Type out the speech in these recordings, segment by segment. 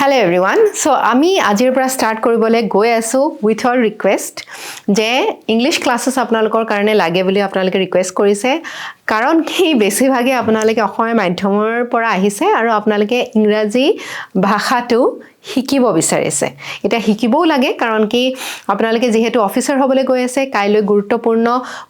Hello everyone. So আমি আজিৰ পৰা স্টাৰ্ট কৰিবলৈ গৈ আছো with your request যে ইংলিশ ক্লাसेस আপোনালোকৰ কাৰণে লাগে বুলি আপোনালোকে ৰিকুৱেষ্ট কৰিছে কাৰণ কি বেছিভাগে আপোনালোকে অসমীয়া মাধ্যমৰ পৰা আহিছে আৰু আপোনালোকে ইংৰাজী ভাষাটো শিকিব বিচাৰিছে এটা শিকিবও লাগে কাৰণ কি আপোনালোকে যেহেতু অফিচাৰ হ'বলৈ গৈ আছে কাইলৈ গুৰুত্বপূৰ্ণ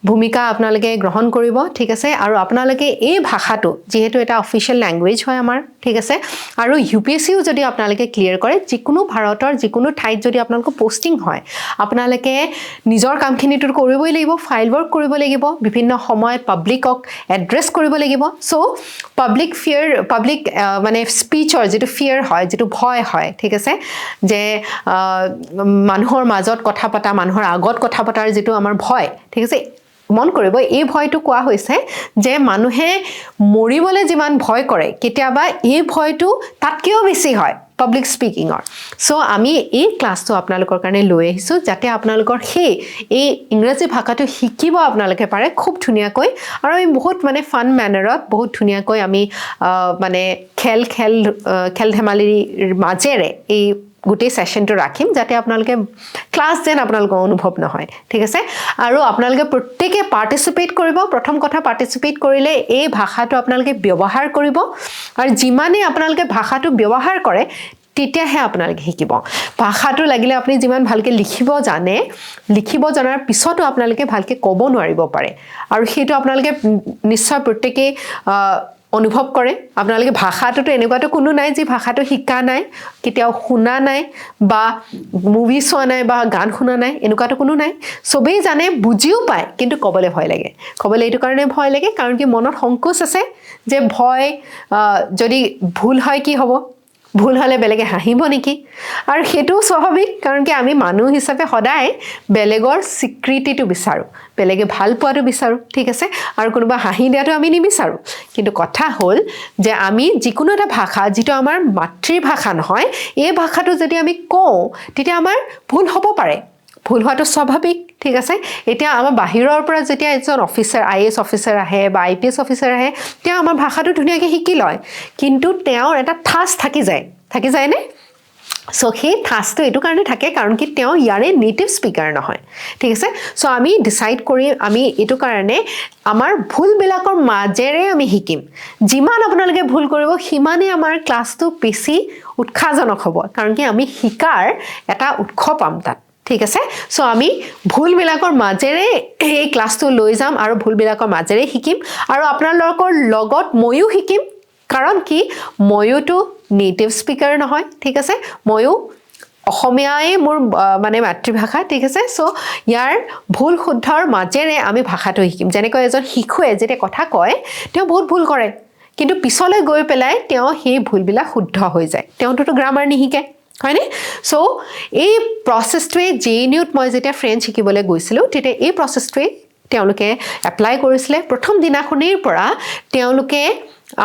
ভূমিকা আপোনালোকে গ্ৰহণ কৰিব ঠিক আছে আৰু আপোনালোকে এই ভাষাটো যেহেতু এটা অফিচিয়েল ল্যাঙ্গুৱেজ হয় আমাৰ ঠিক আছে আৰু ইউপিএসসিও যদি আপোনালোকে ক্লিয়াৰ কৰে যিকোনো ভাৰতৰ যিকোনো ঠাইত যদি আপোনালোকৰ পোষ্টিং হয় আপোনালোকে নিজৰ কামখিনিটো কৰিবই লাগিব ফাইল ওয়ার্ক কৰিব লাগিব বিভিন্ন সময়ত পাব্লিকক এড্ৰেছ কৰিব লাগিব সো পাব্লিক মানে স্পিচৰ যেটো ফিয়াৰ হয় যেটো ভয় হয় ঠিক আছে যে মানুহৰ মাজত কথা পতা মানুহৰ আগত কথা পতাৰ যেটো আমাৰ ভয় ঠিক আছে মন কৰিব এই ভয়টো কোৱা হৈছে যে মানুহে মৰিবলৈ যিমান ভয় কৰে কেতিয়াবা এই ভয়টো তাতকেও বেছি হয় পাব্লিক স্পিকিংৰ সো আমি এই ক্লাসটো আপোনালোকৰ কাৰণে লৈ আহিছো যাতে আপোনালোকৰ এই ইংৰাজী ভাষাটো শিকিব আপোনালোকে পাৰে খুব ধুনিয়াকৈ আৰু এই বহুত মানে ফান মেনাৰত বহুত ধুনিয়াকৈ আমি মানে খেল ধেমালিৰ মাজেৰে এই গোটেই সেশনটো ৰাখিম যাতে আপোনালোকে ক্লাস যেন আপোনালোকৰ অনুভৱ নহয় ঠিক আছে আৰু আপোনালোকে প্ৰত্যেককে পাৰ্টিসিপেট কৰিব প্ৰথম কথা পাৰ্টিসিপেট কৰিলে এই ভাষাটো আপোনালোকে ব্যৱহাৰ কৰিব আৰু যিমানে আপোনালোকে ভাষাটো ব্যৱহাৰ কৰে তেতিয়াহে আপোনালোকে শিকিব ভাষাটো লাগিলে আপুনি যিমান ভালকে লিখিব জনাৰ পিছতো আপোনালোকে ভালকে ক'ব নোৱাৰিব পাৰে আৰু সেইটো আপোনালোকে নিশ্চয় প্ৰত্যেককে অনুভৱ কৰে আপোনালোকে ভাষাটো এনেকুৱাটো কোনো নাই যে ভাষাটো শিকা নাই কেতিয়াও শুনা নাই বা মুভি চোৱা নাই বা গান শুনা নাই এনেকুৱাটো কোনো নাই সবেই জানে বুজিও পায় কিন্তু ক'বলৈ ভয় লাগে ক'বলৈ এইটো কাৰণে ভয় লাগে কাৰণ কি মনত সংকোচ আছে যে ভয় যদি ভুল হয় কি হ'ব ভুল হলে বেলেগে হাঁহিব নেকি আৰু হেতু স্বাভাৱিক কাৰণ কি আমি মানুহ হিচাপে সদায় বেলেগৰ স্বীকৃতিটো বিচাৰো বেলেগে ভাল পোৱাটো বিচাৰো ঠিক আছে আৰু কোনোবা হাঁহি দিয়াটো আমি নিবিচাৰো কিন্তু কথা হ'ল যে আমি যিকোনো এটা ভাষা যেটো আমাৰ মাতৃভাষা নহয় এই ভাষাটো যদি আমি কওঁ তেতিয়া আমাৰ ভুল হ'ব পাৰে ভুল হোৱাটো স্বাভাৱিক ঠিক আছে এতিয়া আমাৰ বাহিৰৰ পৰা যেতিয়া এজন অফিচাৰ আইএএস অফিচাৰ আহে বা আইপিএস অফিচাৰ আহে তেওঁ আমাৰ ভাষাটো ধুনিয়াকৈ শিকি লয় কিন্তু তেওঁৰ এটা ঠাস থাকি যায় নে সো সেই ঠাসটো এটো কাৰণে থাকে কাৰণ কি তেওঁ ইয়াৰে নেটিভ স্পিকাৰ নহয় ঠিক আছে সো আমি ডিসাইড কৰি আমি এটো কাৰণে আমাৰ ভুলবিলাকৰ মাজেৰে আমি শিকিম যিমান আপোনালোকে ভুল কৰিব সিমানে আমাৰ ক্লাসটো বেছি উৎসাহজনক হ'ব কাৰণ কি আমি শিকাৰ এটা উৎস পাম তাত ঠিক আছে সো আমি ভুলবিলাকৰ মাজেৰে এই ক্লাসটো লৈ যাম আৰু ভুলবিলাকৰ মাজেৰে শিকিম আৰু আপোনালোকৰ লগত ময়ো শিকিম কাৰণ কি ময়োটো নেটিভ স্পিকাৰ নহয় ঠিক আছে ময়ো অসমীয়াই মোৰ মানে মাতৃভাষা ঠিক আছে সো ইয়াৰ ভুল শুদ্ধৰ মাজেৰে আমি ভাষাটো শিকিম যেনেকৈ এজন শিশুৱে যেতিয়া কথা কয় তেওঁ বহুত ভুল কৰে কিন্তু পিছলৈ গৈ পেলাই তেওঁ সেই ভুলবিলাক শুদ্ধ হৈ যায় তেওঁটো গ্ৰামাৰ নিহিকে হয়নে সো এই প্ৰসেছটোৱে জেএনইউত মই যেতিয়া ফ্ৰেঞ্চ শিকিবলৈ গৈছিলো তেতিয়া এই প্ৰসেছটোৱে তেওঁলোকে এপ্লাই কৰিছিলে প্ৰথম দিনাখনিৰ পৰা তেওঁলোকে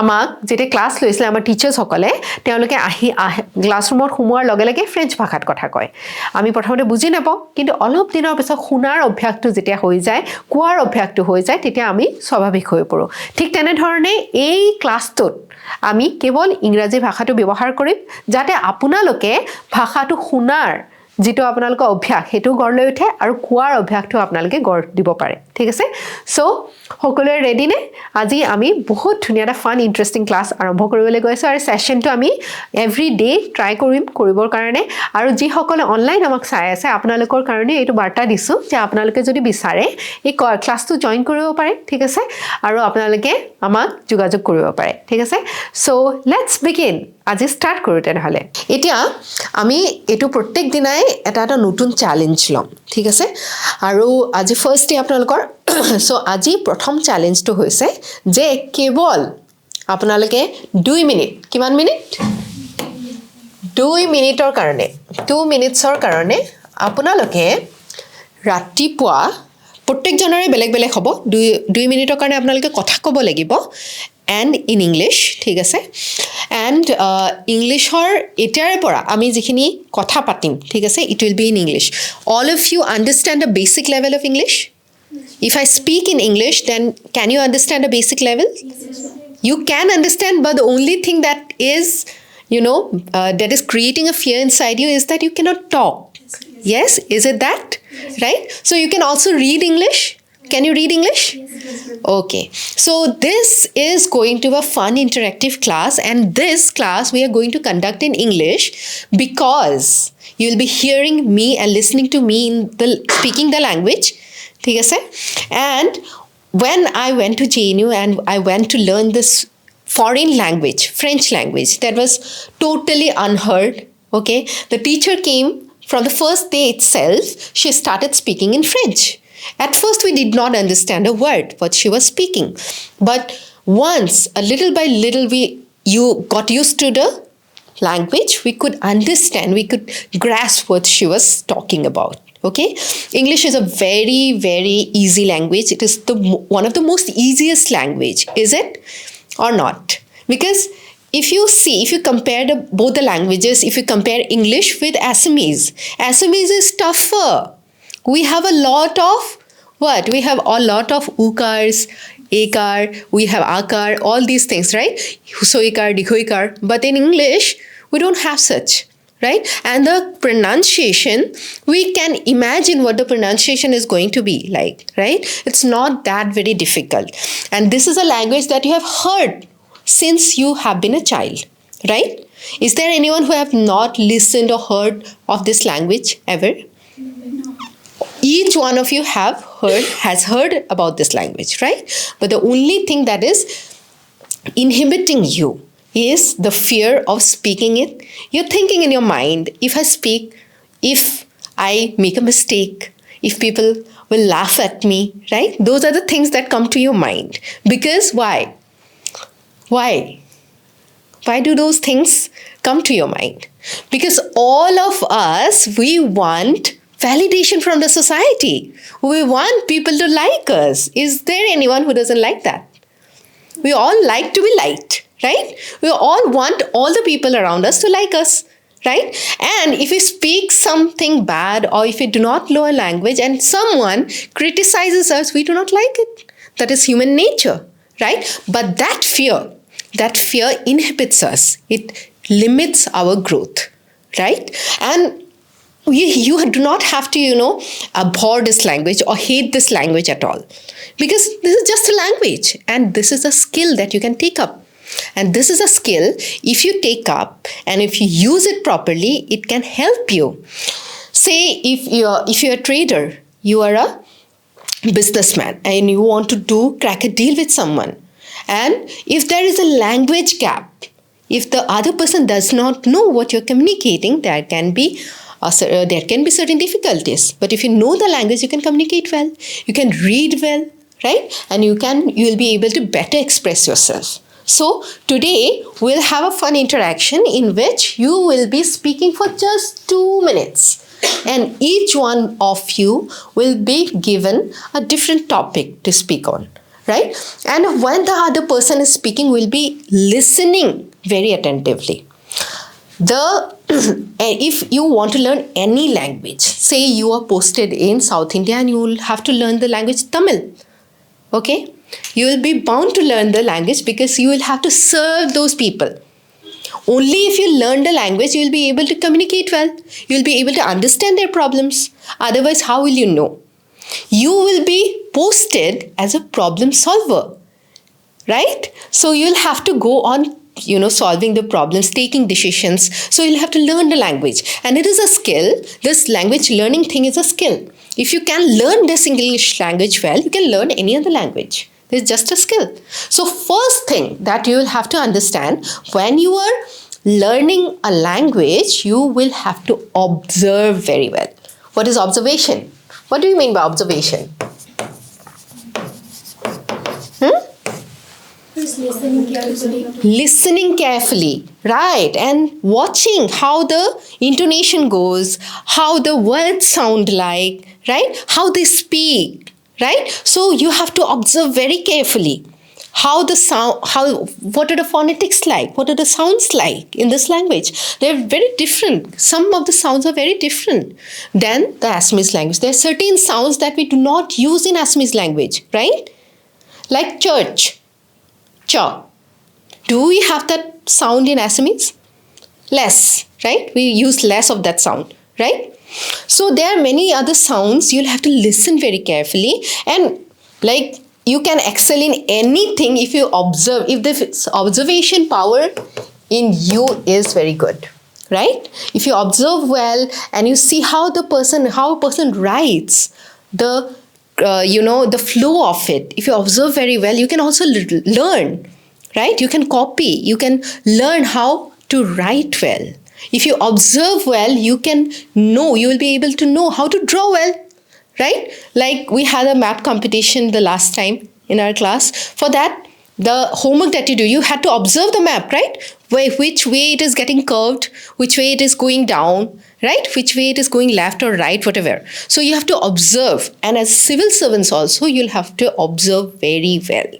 আমাক যেতিয়া ক্লাস লৈছিল আমাৰ টিচাৰ্ছ সকলে তেওঁলোকে আহি ক্লাছৰুমত সোমোৱাৰ লগে লগে ফ্ৰেঞ্চ ভাষাত কথা কয় আমি প্ৰথমতে বুজি নাপাওঁ কিন্তু অলপ দিনৰ পিছত শুনাৰ অভ্যাসটো যেতিয়া হৈ যায় কোৱাৰ অভ্যাসটো হৈ যায় তেতিয়া আমি স্বাভাৱিক হৈ পৰো ঠিক তেনে ধৰণে এই ক্লাছটোত আমি কেৱল ইংৰাজী ভাষাটো ব্যৱহাৰ কৰিম যাতে আপোনালোকে ভাষাটো শুনাৰ যেটো আপোনালোকৰ অভ্যাস হেতু গঢ় লৈ উঠে আৰু কোৱাৰ অভ্যাসটো আপোনালোকে গঢ় দিব পাৰে ঠিক আছে সো সকলোৱে ৰেডি নে আজি আমি বহুত ধুনিয়া এটা ফান ইন্টাৰেষ্টিং ক্লাস আৰম্ভ কৰিবলৈ গৈছো আৰু সেশনটো আমি এভৰি ডে ট্ৰাই কৰিবৰ কাৰণে আৰু যি সকলে অনলাইন আমাক চাই আছে আপোনালোকৰ কাৰণে এইটো বাৰ্তা দিছো যে আপোনালোকে যদি বিচাৰে এই ক্লাসটো জয়েন কৰিব পাৰে ঠিক আছে আৰু আপোনালোকে আমাক যোগাযোগ কৰিব পাৰে ঠিক আছে সো লেটস বিগিন আজি স্টাৰ্ট কৰো তেনেহলে এতিয়া আমি এটো প্ৰত্যেক দিনাই এটা নতুন চ্যালেঞ্জ লম ঠিক আছে আৰু আজি ফাৰ্স্ট ডে আপোনালোকৰ সো আজি প্ৰথম চ্যালেঞ্জটো হৈছে যে কেৱল আপোনালোকে 2 মিনিট কিমান মিনিট 2 মিনিটৰ কাৰণে 2 মিনিটছৰ কাৰণে আপোনালোকে ৰাতিপুৱা প্ৰত্যেকজনৰে বেলেগ বেলেগ হ'ব 2 মিনিটৰ কাৰণে আপোনালোকে কথা ক'ব লাগিব and in English ঠিক আছে and ইংলিশৰ এতিয়াৰে পৰা আমি যিখিনি কথা পাতিম ঠিক আছে it will be in English all of you understand the basic level of English if I speak in English then can you understand a basic level you can understand but the only thing that is that is creating a fear inside you is that you cannot talk. Yes, is it that? Right? So you can also read English. Can you read English? Okay. So this is going to be a fun interactive class, and this class we are going to conduct in English because you will be hearing me and listening to me in the speaking the language. ठीक है sir? And when I went to JNU and I went to learn this foreign language, French language, that was totally unheard. Okay, the teacher came from the first day itself. She started speaking in French. At first, we did not understand a word what she was speaking, but once, a little by little, you got used to the language. We could understand. We could grasp what she was talking about. Okay, English is a very, very easy language. It is one of the most easiest language. Is it or not? Because if you compare both the languages, if you compare English with Assamese is tougher. We have a lot of what? We have a lot of ukars, ekar, we have akar, all these things, right? Husoikar, dikhoikar. But in English, we don't have such, right? And the pronunciation, we can imagine what the pronunciation is going to be like, right? It's not that very difficult. And this is a language that you have heard since you have been a child, right? Is there anyone who have not listened or heard of this language ever? Each one of you has heard about this language, right? But the only thing that is inhibiting you is the fear of speaking it. You're thinking in your mind, if I speak, if I make a mistake, if people will laugh at me, right? Those are the things that come to your mind. Because why? Why? Why do those things come to your mind? Because all of us, we want validation from the society. We want people to like us. Is there anyone who doesn't like that? We all like to be liked, right? We all want all the people around us to like us, right? And if we speak something bad or if we do not know a language and someone criticizes us, we do not like it. That is human nature, right? But that fear inhibits us. It limits our growth, right? And you do not have to, abhor this language or hate this language at all. Because this is just a language and this is a skill that you can take up. And this is a skill, if you take up and if you use it properly, it can help you. Say if you're a trader, you are a businessman and you want to crack a deal with someone. And if there is a language gap, if the other person does not know what you're communicating, there can be certain difficulties. But if you know the language, you can communicate well, you can read well, right? And you will be able to better express yourself. So today we'll have a fun interaction in which you will be speaking for just 2 minutes. And each one of you will be given a different topic to speak on, right? And when the other person is speaking, we'll be listening very attentively. If you want to learn any language, say you are posted in South India and you will have to learn the language Tamil, okay? You will be bound to learn the language because you will have to serve those people. Only if you learn the language, you will be able to communicate well. You will be able to understand their problems. Otherwise, how will you know? You will be posted as a problem solver, right? So you'll have to go on solving the problems, taking decisions. So you'll have to learn the language. And it is a skill. This language learning thing is a skill. If you can learn this English language well, you can learn any other language. It's just a skill. So first thing that you will have to understand, when you are learning a language, you will have to observe very well. What is observation? What do you mean by observation? Listening carefully, right, and watching how the intonation goes, how the words sound like, right, how they speak, right? So you have to observe very carefully how the sound, what are the phonetics like, what are the sounds like in this language. They're very different. Some of the sounds are very different than the Assamese language. There are certain sounds that we do not use in Assamese language, right? Like church. Cha. Do we have that sound in Assamese? less, right? We use less of that sound, right? So there are many other sounds. You'll have to listen very carefully, and like you can excel in anything if you observe, if the observation power in you is very good, right? If you observe well and you see how a person writes, the the flow of it, if you observe very well, you can also learn, right? You can copy, you can learn how to write well. If you observe well, you will be able to know how to draw well, right? Like we had a map competition the last time in our class. For that, the homework that you do, you had to observe the map, right? Which way it is getting curved, which way it is going down, right? Which way it is going left or right, whatever. So you have to observe. And as civil servants also, you'll have to observe very well,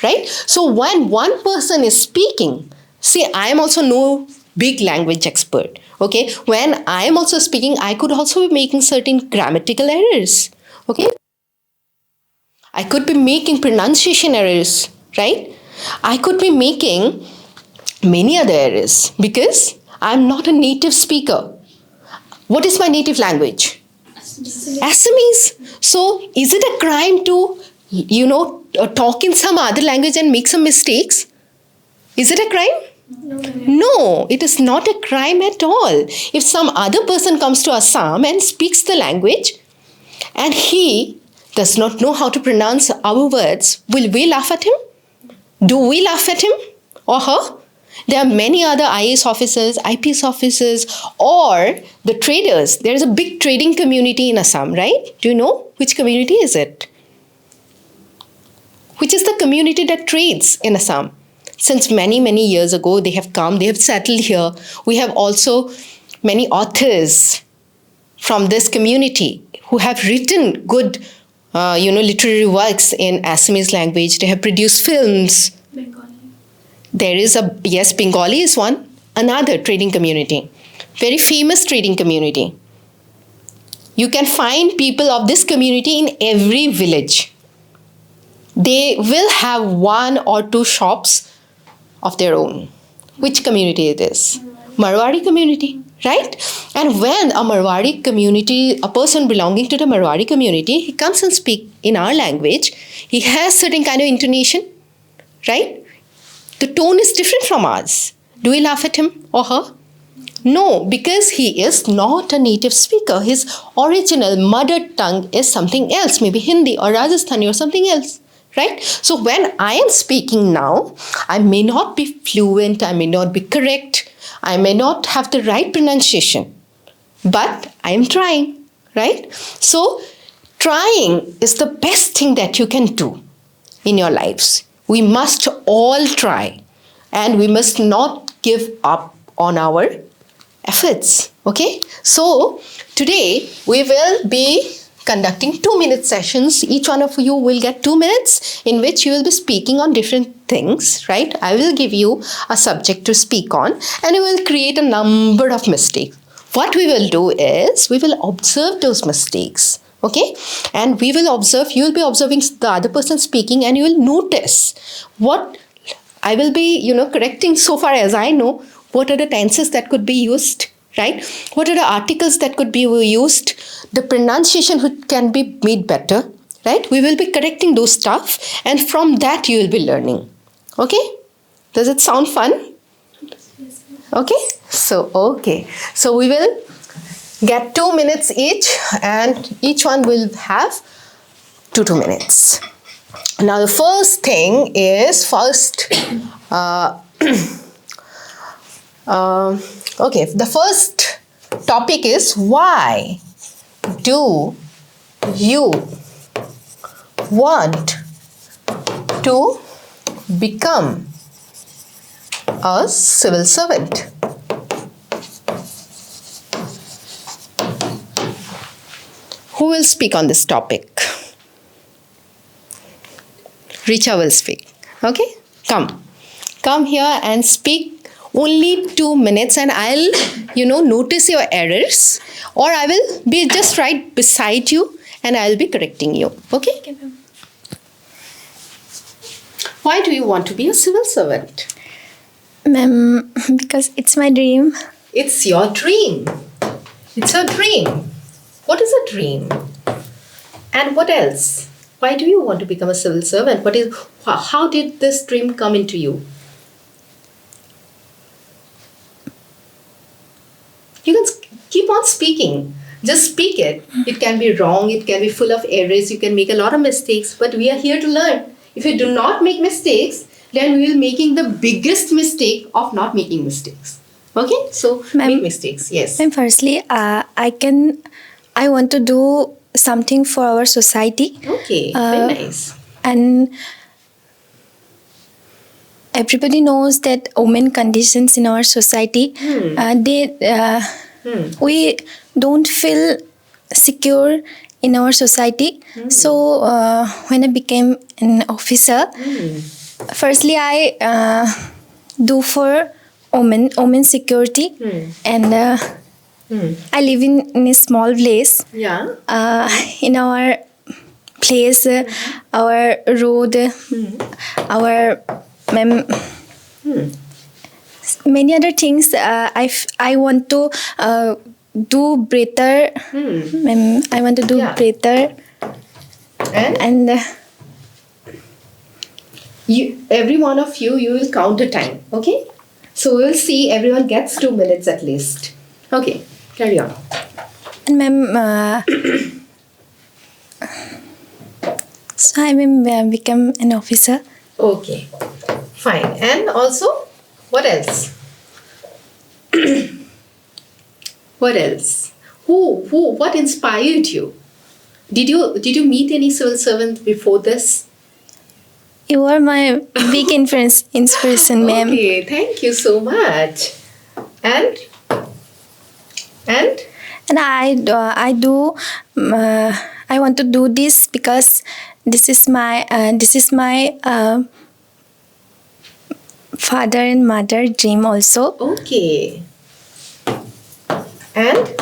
right? So when one person is speaking, see, I am also no big language expert, okay? When I am also speaking, I could also be making certain grammatical errors, okay? I could be making pronunciation errors, right? I could be making many other errors because I'm not a native speaker. What is my native language? Assamese. So is it a crime to, talk in some other language and make some mistakes? Is it a crime? No, it is not a crime at all. If some other person comes to Assam and speaks the language and he does not know how to pronounce our words, will we laugh at him? Do we laugh at him or her? There are many other IAS officers, IPS officers, or the traders. There is a big trading community in Assam, right? Do you know which community is it? Which is the community that trades in Assam? Since many, many years ago, they have come, they have settled here. We have also many authors from this community who have written good, literary works in Assamese language. They have produced films. Bengali. There is Bengali is one, another trading community, very famous trading community. You can find people of this community in every village. They will have one or two shops of their own. Which community it is? Marwari community, right? And when a Marwari community, a person belonging to the Marwari community, he comes and speaks in our language, he has certain kind of intonation, right? The tone is different from ours. Do we laugh at him or her? No, because he is not a native speaker. His original mother tongue is something else, maybe Hindi or Rajasthani or something else. Right? So when I am speaking now, I may not be fluent, I may not be correct, I may not have the right pronunciation, but I am trying, right? So trying is the best thing that you can do in your lives. We must all try, and we must not give up on our efforts, okay? So today we will be conducting 2-minute sessions. Each one of you will get 2 minutes in which you will be speaking on different things, right? I will give you a subject to speak on and you will create a number of mistakes. What we will do is we will observe those mistakes, okay? And we will observe, you will be observing the other person speaking and you will notice what I will be, correcting so far as I know, what are the tenses that could be used, right? What are the articles that could be used? The pronunciation can be made better, right? We will be correcting those stuff and from that you will be learning. Okay? Does it sound fun? Okay? So we will get 2 minutes each and each one will have 2 minutes. Now the first thing is the first topic is why do you want to become a civil servant? Who will speak on this topic? Richa will speak. Okay? Come here and speak. Only 2 minutes and I'll, notice your errors or I will be just right beside you and I'll be correcting you. Okay? Why do you want to be a civil servant? Ma'am, because it's my dream. It's your dream. It's your dream. What is a dream? And what else? Why do you want to become a civil servant? How did this dream come into you? You can keep on speaking. Just speak it. It can be wrong. It can be full of errors. You can make a lot of mistakes. But we are here to learn. If you do not make mistakes, then we will be making the biggest mistake of not making mistakes. Okay? So, make mistakes. Yes. Ma'am, firstly, I want to do something for our society. Okay. Very nice. And everybody knows that women conditions in our society, we don't feel secure in our society. So when I became an officer, firstly I do for women security, and I live in a small place. Yeah. In our place, our road, our many other things. I want to do better. I want to do better, and every one of you will count the time. Okay. So we'll see. Everyone gets 2 minutes at least. Okay. Carry on. And ma'am, so I will become an officer. Okay. Fine. And also, what else? What else? What inspired you? Did you meet any civil servant before this? You are my big inspiration, ma'am. Okay, thank you so much. And I want to do this because this is my father and mother dream also. Okay. And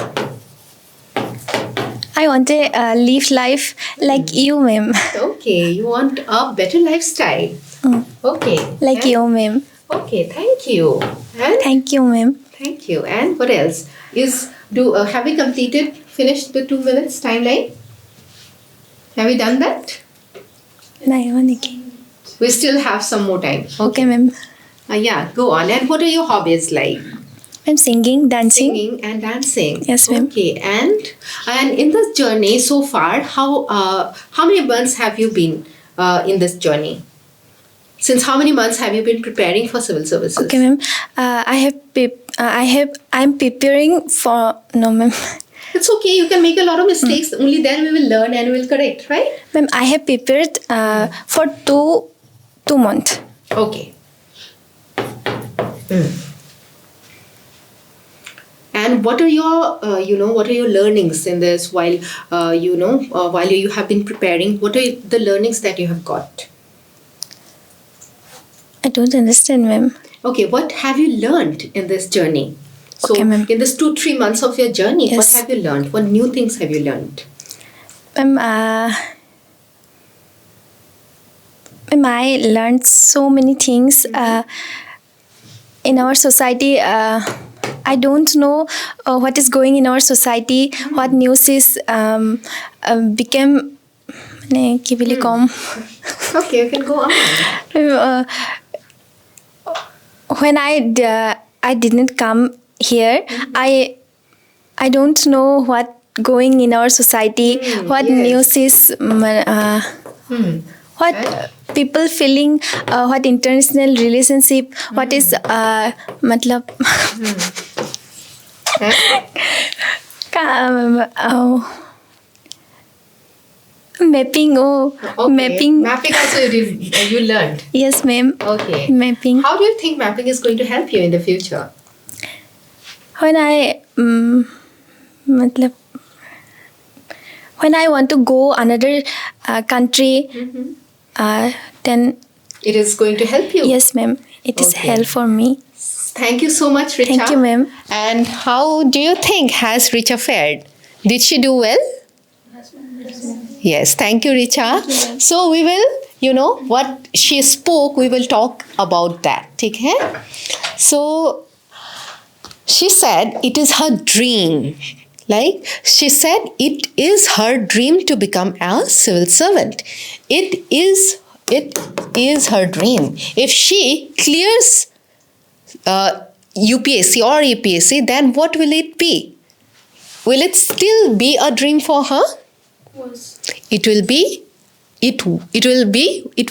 I want to live life like you, ma'am. Okay, you want a better lifestyle. Okay. Like you, ma'am. Okay, thank you. And thank you, ma'am. Thank you. And what else? Have we finished the 2 minutes timeline? Have we done that? No, one again. We still have some more time. Okay, ma'am. Yeah, go on. And what are your hobbies like? I'm singing, dancing. Singing and dancing. Yes, ma'am. Okay, and in this journey so far, how many months have you been in this journey? Since how many months have you been preparing for civil services? Okay, ma'am. I'm preparing for ma'am. It's okay. You can make a lot of mistakes. Only then we will learn and we will correct, right? Ma'am, I have prepared for two months. Okay. And what are your, what are your learnings in this while you have been preparing? What are the learnings that you have got? I don't understand, ma'am. Okay, what have you learned in this journey? So, okay, ma'am. In this 2-3 months of your journey, yes. What have you learned? What new things have you learned? Ma'am, I learned so many things. In our society, I don't know what is going in our society, what news is became. Okay, you can go on. When I didn't come here, I don't know what going in our society, what news is, what people feeling, what international relationship, what is matlab mapping. Mapping also you learned. Yes, ma'am. Okay. Mapping. How do you think mapping is going to help you in the future? When I want to go another country, then it is going to help you. Yes, ma'am. It is help for me. Thank you so much, Richa. Thank you, ma'am. And how do you think has Richa fared? Did she do well? Yes, thank you, Richa. So we will, what she spoke, we will talk about that. Okay? So she said it is her dream. Like she said, it is her dream to become a civil servant. It is her dream. If she clears UPSC or APSC, then what will it be? Will it still be a dream for her? It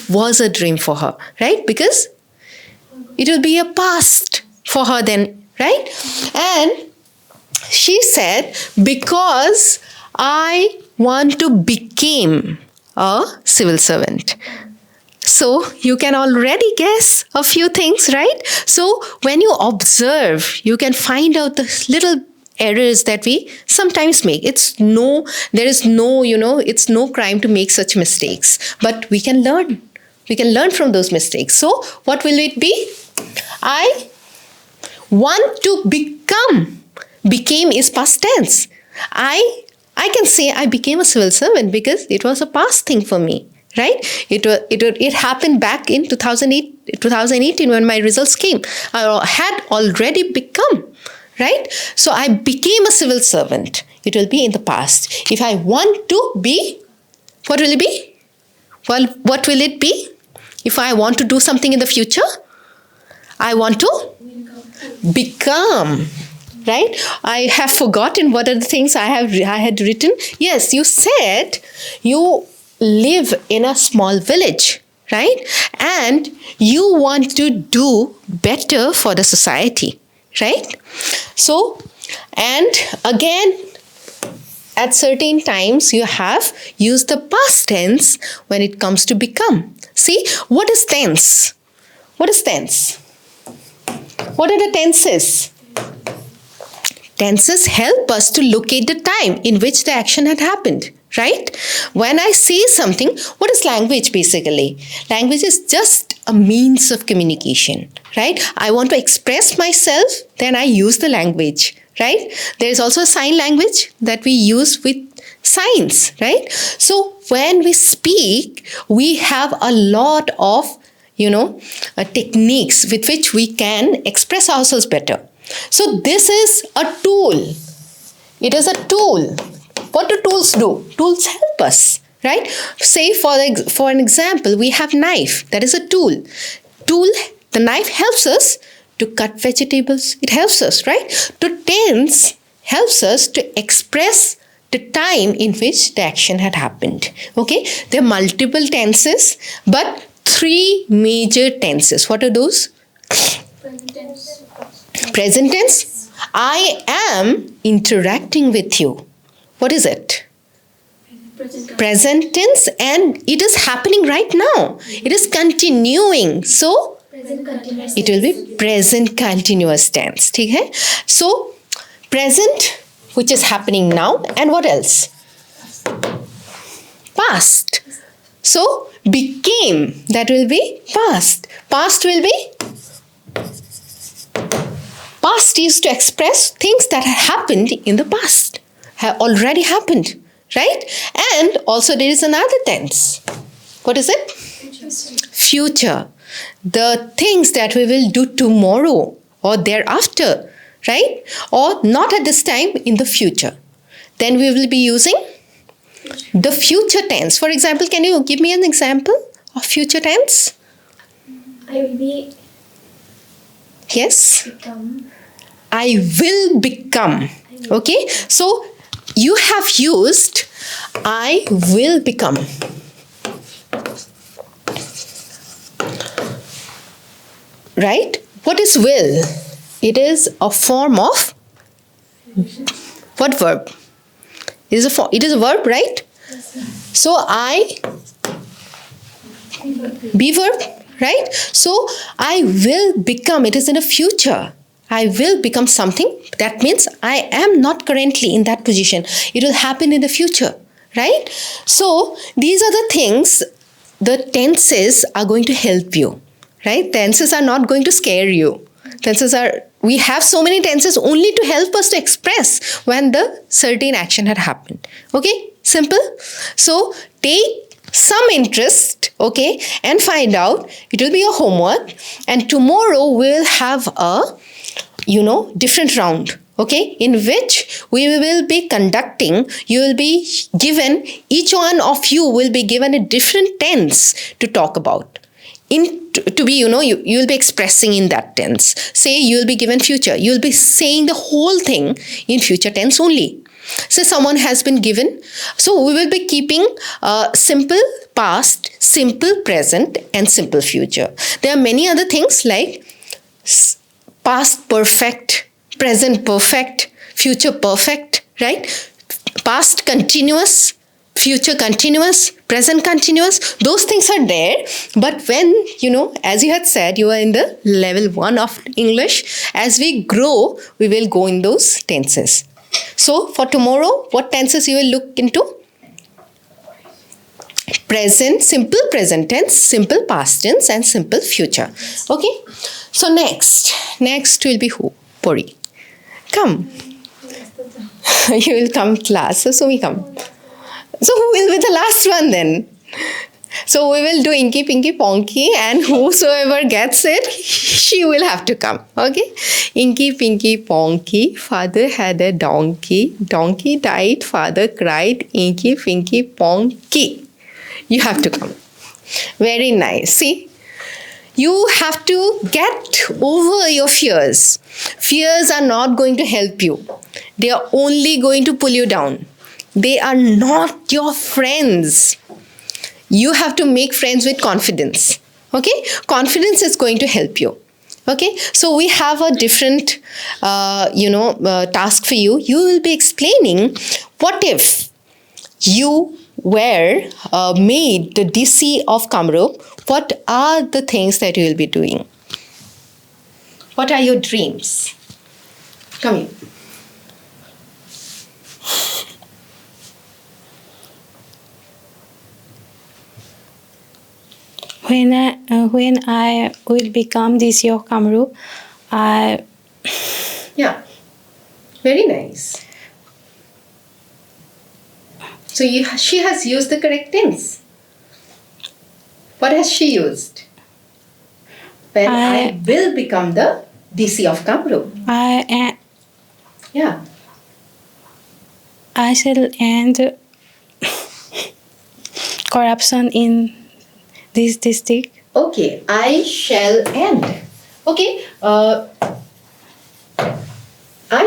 was a dream for her, right? Because it will be a past for her then, right? And she said, because I want to become a civil servant. So you can already guess a few things, right? So when you observe, you can find out the little errors that we sometimes make. It's no crime to make such mistakes, but we can learn. We can learn from those mistakes. So what will it be? I want to become. Became is past tense. I can say I became a civil servant because it was a past thing for me, right? It happened back in 2018 when my results came. I had already become, right? So I became a civil servant. It will be in the past. If I want to be, what will it be? Well, what will it be? If I want to do something in the future, I want to become. Right? I have forgotten what are the things I had written. Yes, you said you live in a small village, right? And you want to do better for the society, right? So, and again, at certain times you have used the past tense when it comes to become. See, what is tense? What is tense? What are the tenses? Tenses help us to locate the time in which the action had happened, right? When I say something, what is language basically? Language is just a means of communication, right? I want to express myself, then I use the language, right? There is also a sign language that we use with signs, right? So when we speak, we have a lot of, techniques with which we can express ourselves better. So this is a tool. It is a tool. What do tools do? Tools help us, right? Say for an example, we have knife. That is a tool. The knife helps us to cut vegetables. It helps us, right? To tense helps us to express the time in which the action had happened. Okay? There are multiple tenses, but 3 major tenses. What are those? Present tense. I am interacting with you. What is it? Present tense, and it is happening right now. It is continuing. So it will be present continuous tense. Okay? So present, which is happening now, and what else? Past. So became, that will be past. Past will be past used to express things that have happened in the past, have already happened, right? And also there is another tense. What is it? Future. The things that we will do tomorrow or thereafter, right? Or not at this time, in the future. Then we will be using the future tense. For example, can you give me an example of future tense? I will be. Yes. Become. I will become. Okay. So you have used I will become. Right? What is will? It is a form of what verb? It is a verb, right? So I be verb, right? So I will become. It is in the future. I will become something. That means I am not currently in that position. It will happen in the future, right? So these are the things. The tenses are going to help you, right? Tenses are not going to scare you. We have so many tenses only to help us to express when the certain action had happened. Okay, simple. So take some interest okay, and find out. It will be your homework, and tomorrow we'll have a different round, okay, in which we will be conducting. You will be given, each one of you will be given a different tense to talk about. To be, you will be expressing in that tense. Say you will be given future, you will be saying the whole thing in future tense only. So someone has been given, so we will be keeping simple past, simple present, and simple future. There are many other things like past perfect, present perfect, future perfect, right? Past continuous, future continuous, present continuous. Those things are there. But when, as you had said, you are in the level 1 of English. As we grow, we will go in those tenses. So for tomorrow, what tenses you will look into? Present, simple present tense, simple past tense, and simple future. Okay? So next will be who? Pori. Come. You will come class. So Sumi, come. So who will be the last one then? So we will do Inky, Pinky, Ponky, and whosoever gets it, she will have to come. Okay? Inky, Pinky, Ponky, father had a donkey. Donkey died, father cried. Inky, Pinky, Ponky. You have to come. Very nice. See? You have to get over your fears. Fears are not going to help you. They are only going to pull you down. They are not your friends. You have to make friends with confidence. Okay? Confidence is going to help you. Okay? So we have a different, task for you. You will be explaining, what if you were made the DC of Kamrup? What are the things that you will be doing? What are your dreams? Come here. When I will become DC of Kamrup, Yeah, very nice. So she has used the correct tense. What has she used? When I will become the DC of Kamrup. Yeah. I shall end corruption in this district. Okay, I shall end. Okay, I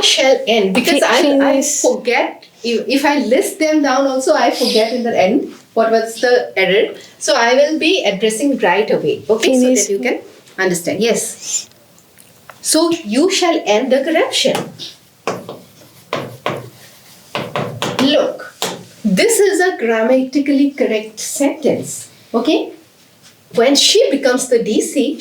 shall end, because I forget, if I list them down also, I forget in the end what was the error. So I will be addressing right away, okay, so that you can understand. Yes. So you shall end the corruption. Look, this is a grammatically correct sentence, okay? When she becomes the DC,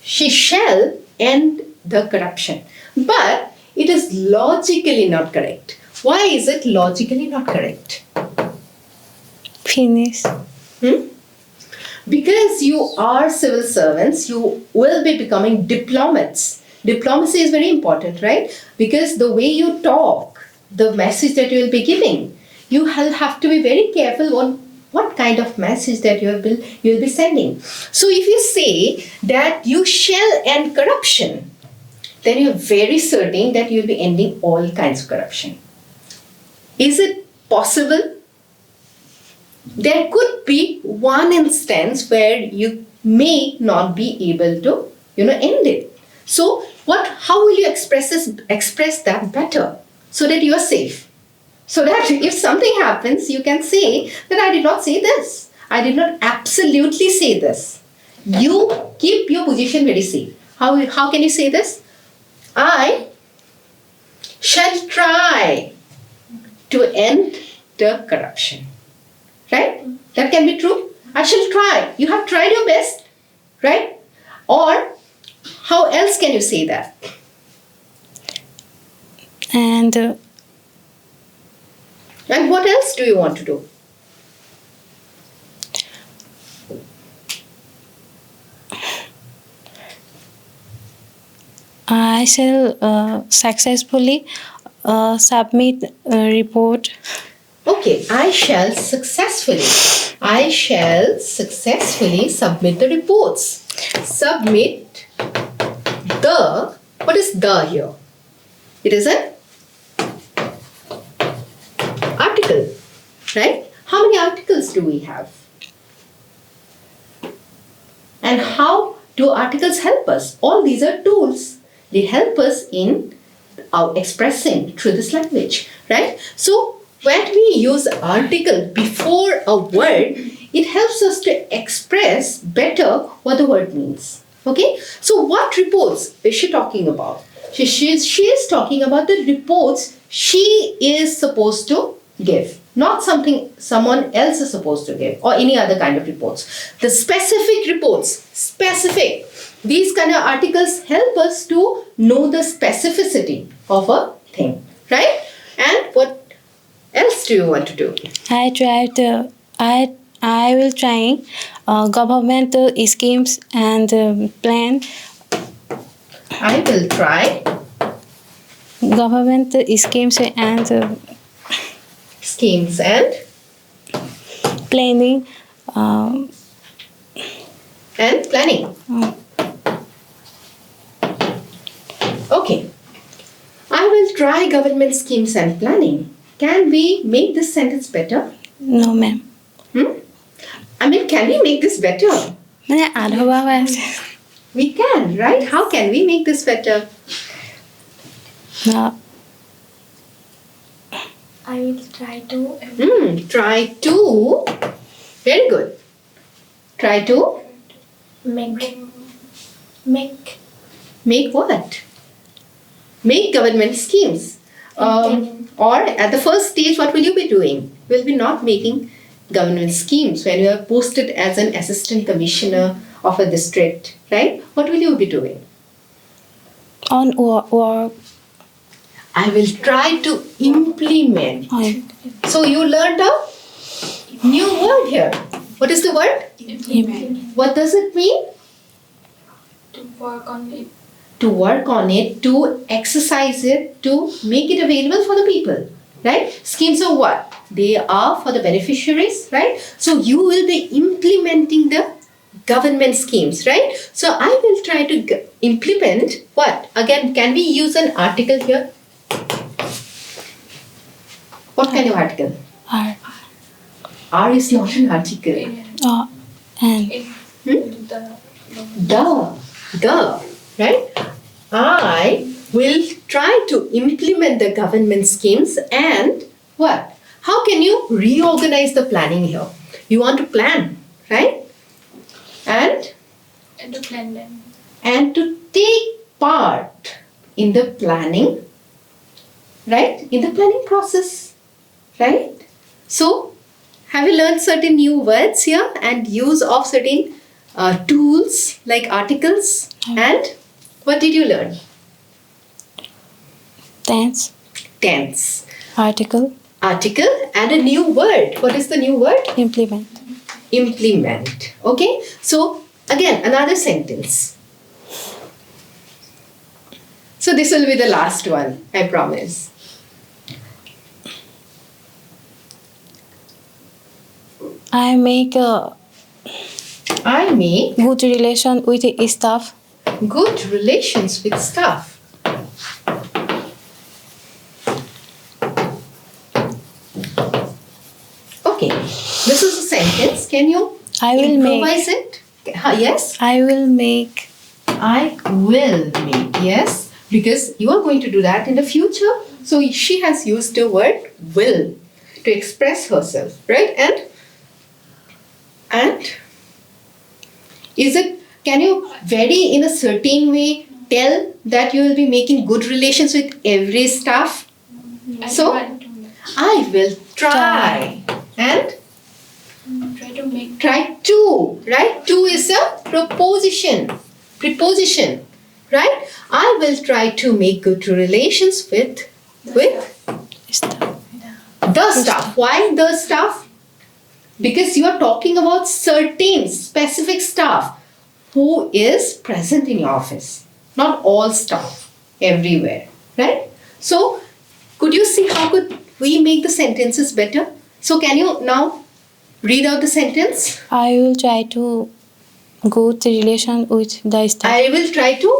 she shall end the corruption. But it is logically not correct. Why is it logically not correct? Finish. Because you are civil servants, you will be becoming diplomats. Diplomacy is very important, right? Because the way you talk, the message that you will be giving, you will have to be very careful on what kind of message that you will be sending. So if you say that you shall end corruption, then you're very certain that you'll be ending all kinds of corruption. Is it possible? There could be one instance where you may not be able to, end it. So how will you express that better so that you are safe? So that if something happens, you can say that I did not say this. I did not absolutely say this. You keep your position very safe. How can you say this? I shall try to end the corruption. Right? That can be true. I shall try. You have tried your best. Right? Or how else can you say that? And what else do you want to do? I shall successfully submit a report. Okay, I shall successfully submit the reports. Submit the, what is the here? It is an article, right? How many articles do we have? And how do articles help us? All these are tools. They help us in our expressing through this language, right? So when we use article before a word, it helps us to express better what the word means. Okay? So what reports is she talking about? She is talking about the reports she is supposed to give. Not something someone else is supposed to give or any other kind of reports. The specific reports, specific. These kind of articles help us to know the specificity of a thing, right? And what else do you want to do? I will try governmental schemes and plan I will try governmental schemes and schemes and planning. planning. Okay. I will try government schemes and planning. Can we make this sentence better? No, ma'am. I mean, can we make this better? মানে আধা হোৱা হৈ আছে We can, right? How can we make this better? I will try to Try to. Very good. Try to make what? Make government schemes. Or at the first stage, what will you be doing? We'll be not making government schemes when you are posted as an assistant commissioner of a district, right? What will you be doing? on or I will try to implement. So you learned a new word here. What is the word? What does it mean? to work on it. To work on it, to exercise it, to make it available for the people, right? Schemes are what? They are for the beneficiaries, right? So you will be implementing the government schemes, right? So I will try to implement what? Again, can we use an article here? What kind of article? are R is not an article. and The, right? I will try to implement the government schemes and what? How can you reorganize the planning here? You want to plan, right? And to plan them. and to take part in the planning, right? In the planning process, right? So, have you learned certain new words here and use of certain tools like articles? And what did you learn? tense Tense. article Article and a new word. What is the new word? implement Implement. Okay? So, again, another sentence. So, this will be the last one, I promise. I make a I make good relation with the staff good relations with staff. Okay, this is a sentence. Can you I will improvise it? Yes? I will make I will make, yes, because you are going to do that in the future. So she has used the word will to express herself, right? And is it, can you very in a certain way tell that you will be making good relations with every staff? So I will try. And try to, right? To is a preposition, right? I will try to make good relations with staff the staff. Why the staff? Because you are talking about certain specific staff who is present in your office, not all staff everywhere, right? So could you see how could we make the sentences better? So can you now read out the sentence? I will try to good relation with the staff. I will try to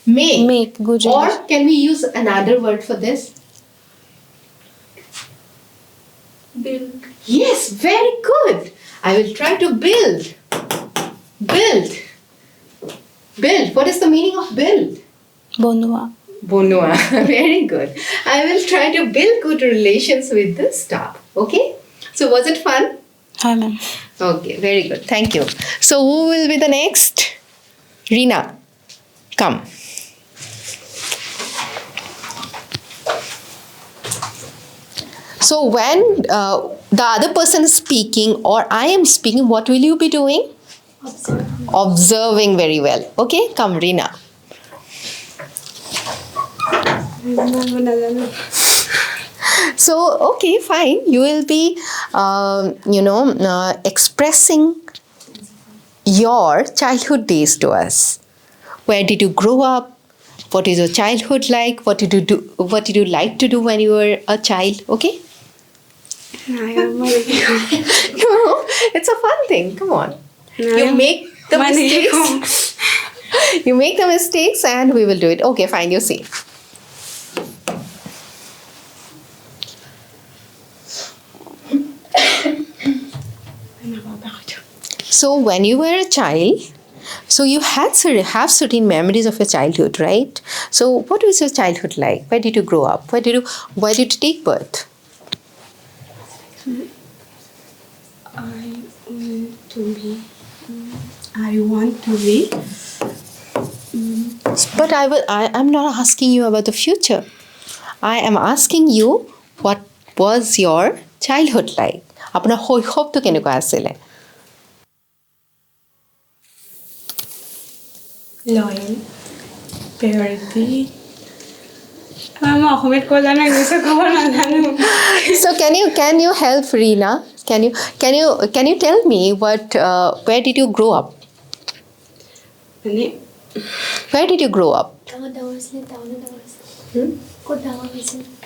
make good or relation. can we use another word for this? Build. Yes, very good. I will try to build. Build. Build. What is the meaning of build? Bonua. Bonua. Very good. I will try to build good relations with the staff. Okay? So was it fun? Hi, ma'am. Okay, very good. Thank you. So who will be the next? Reena. Come. So when the other person is speaking or I am speaking, what will you be doing? Observing very well. Okay, come Reena. So, okay, fine. You will be, expressing your childhood days to us. Where did you grow up? What is your childhood like? What did you do? What did you like to do when you were a child? Okay. It's a fun thing. Come on. You make the mistakes. You make the mistakes, and we will do it. Okay, fine. You see. So when you were a child, so you have certain memories of your childhood, right? So what was your childhood like? Where did you grow up? Where did you take birth? I want to be. But I'm not asking you about the future. I am asking you what was your childhood like? আপোনাৰ শৈশৱটো কেনেকুৱা আছিলে? Loyal. Purity. I'm অসমীয়াত ক'ব জানো, ইংলিছত ক'ব নাজানো। So can you help Reena? Can you tell me where did you grow up? মানে Where did you grow up?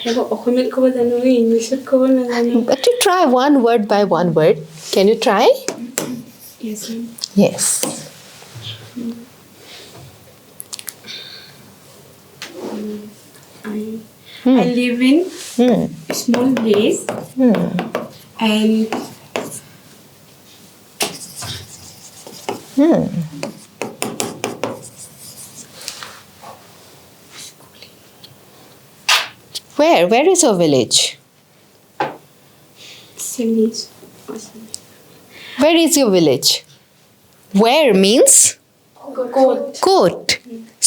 সেইবোৰ অসমীয়াত ক'ব জানো, ইংলিছত ক'ব নাজানো। But to try one word by one word. Can you try? Yes, ma'am. Yes. I live in a small place and Where is your village? Semis. Where is your village? Where means coat.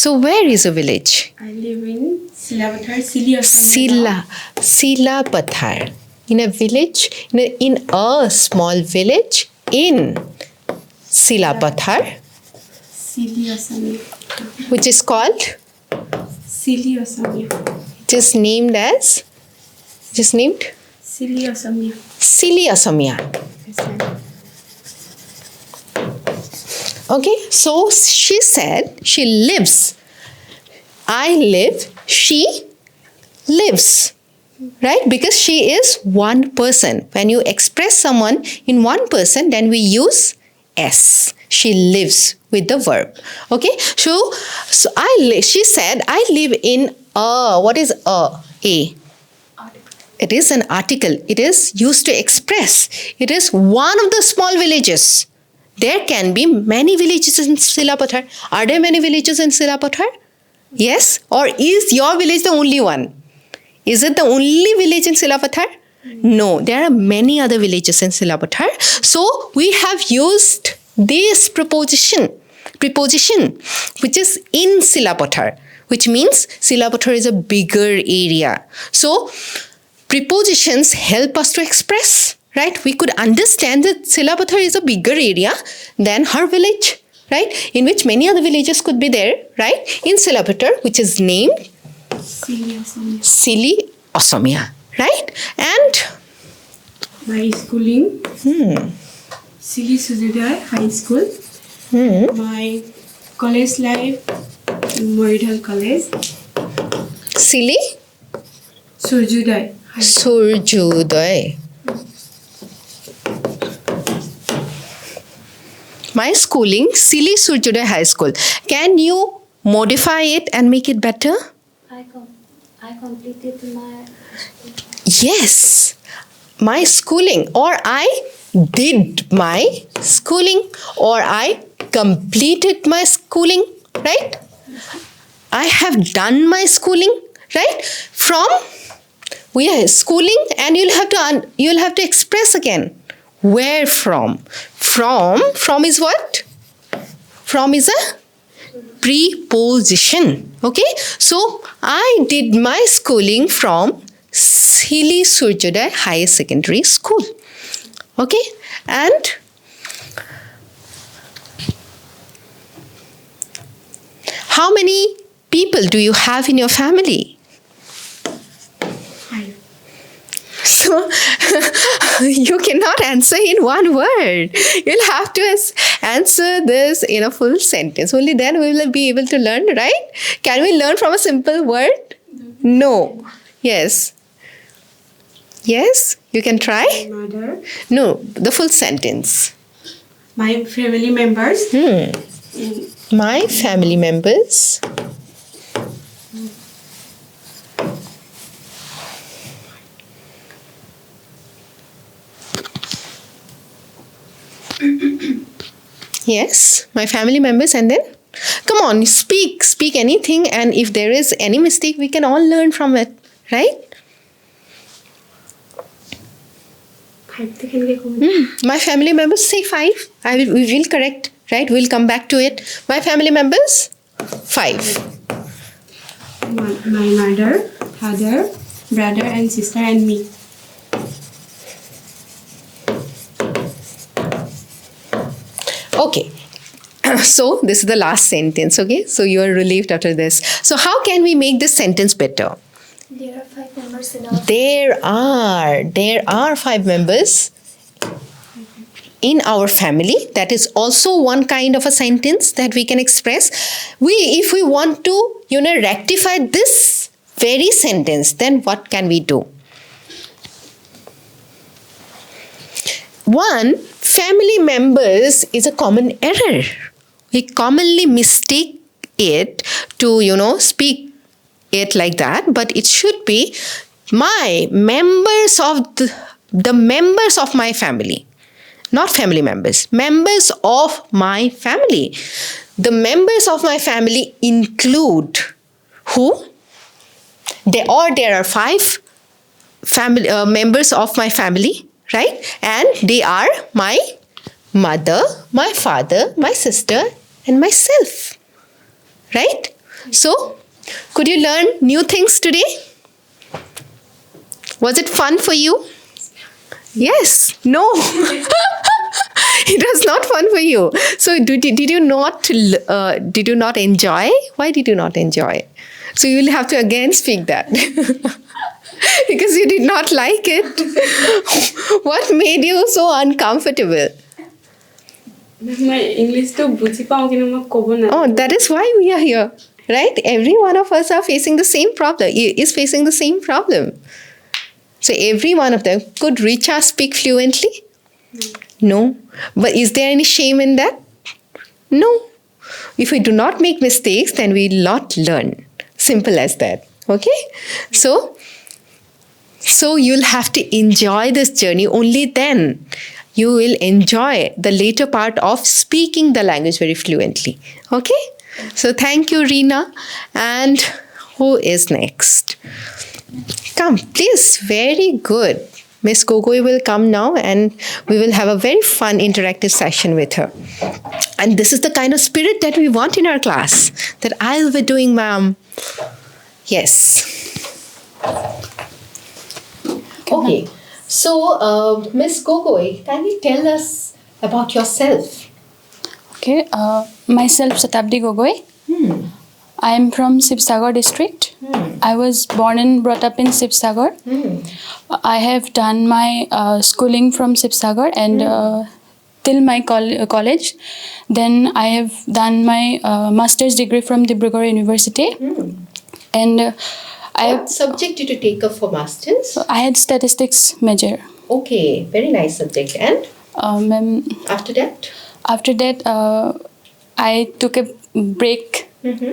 So where is your village? I live in Silapathar, Silapathar. In a village, in a small village in Silapathar, which is called, it is named as, Sili Assamia. Okay, so she said she lives. I live, she lives. Right? Because she is one person. When you express someone in one person, then we use S. She lives with the verb. Okay? So she said, I live in a. What is a? A. It is an article. It is used to express. It is one of the small villages. There can be many villages in Silapathar. Are there many villages in Silapathar? Yes? Or is your village the only one? Is it the only village in Silapathar? No, there are many other villages in Silapathar. So we have used this preposition, which is in Silapathar, which means Silapathar is a bigger area. So prepositions help us to express, right? We could understand that Silapathar is a bigger area than her village, right? In which many other villages could be there, right? In Silapathar, which is named Sili Assamia, right? And my schooling, Sili Sujudai High School. My college life, Moridal College. Sili Surjudai. Surjudai. my schooling, Silly Surjoday High School. Can you modify it and make it better? I completed my Yes, my schooling, or I did my schooling, or I completed my schooling, right? I have done my schooling, right? From we are schooling, and you'll have to express again. Where from? From is what? From is a preposition. Okay, so I did my schooling from Silly Surjoday Higher Secondary School. Okay, and how many people do you have in your family? 5. So you cannot answer in one word. You'll have to answer this in a full sentence. Only then we will be able to learn, right? Can we learn from a simple word? No. Yes. Yes? You can try? My mother, No, the full sentence. my family members, My family members. Yes, my family members, and then come on, speak anything, and if there is any mistake, we can all learn from it, right? 5 থেকে কেনেকৈ ক'ম? My family members, say 5. We will correct, right? We'll come back to it. My family members, 5. My mother, father, brother and sister and me. Okay. So this is the last sentence, okay? So you are relieved after this. So how can we make this sentence better? There are 5 members in our There are 5 members in our family. That is also one kind of a sentence that we can express. If we want to, rectify this very sentence, then what can we do? One, family members is a common error. We commonly mistake it to, speak it like that, but it should be my members of the members of my family, not family members, members of my family. The members of my family include who? There are 5 family members of my family, right? And they are my mother, my father, my sister, and myself, right? So, could you learn new things today? Was it fun for you? Yes. No. It was not fun for you. So, did you not enjoy? Why did you not enjoy? So, you will have to again speak that. Because you did not like it. What made you so uncomfortable? মই ইংলিছটো বুজি পাওঁ কিন্তু মই ক'ব নাজানো। Oh, that is why we are here, right? Every one of us are facing the same problem, is facing the same problem. So every one of them could Richa speak fluently? No. But is there any shame in that? No. If we do not make mistakes, then we will not learn. Simple as that. Okay? So you'll have to enjoy this journey. Only then you will enjoy the later part of speaking the language very fluently. Okay? So thank you, Reena. And who is next? Come, please. Very good. Miss Gogoi will come now and we will have a very fun interactive session with her. And this is the kind of spirit that we want in our class, that I'll be doing, ma'am. Yes. Okay. So, Miss Gogoi, can you tell us about yourself? Okay, myself Shatabdi Gogoi. I am from Sibsagar district. I was born and brought up in Sibsagar. I have done my schooling from Sibsagar and till my college. Then I have done my master's degree from Dibrugarh University. And What subject did you take up for masters? I had statistics major. Okay, very nice subject. And after that? after that, I took a break,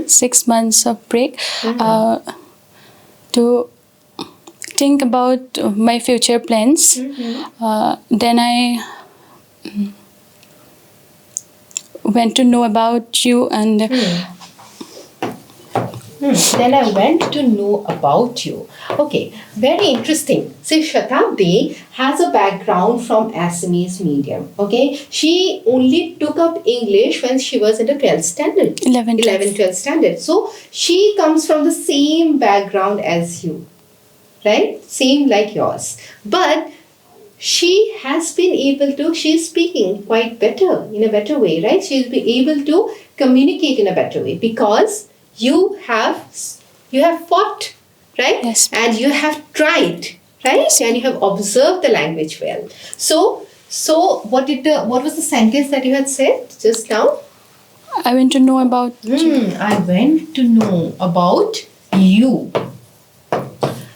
6 months of break, to think about my future plans. Then I went to know about you, and Then I went to know about you. Okay, very interesting. See, Shatabdi has a background from Assamese medium. Okay, she only took up English when she was in the 12th standard. 11th. 12th standard. So she comes from the same background as you, right? Same like yours. But she has been able to, she's speaking quite better, in a better way, right? She's been able to communicate in a better way because you have fought, right? Yes. And you have tried, right? And you have observed the language well. So what was the sentence that you had said just now? I went to know about you. I went to know about you.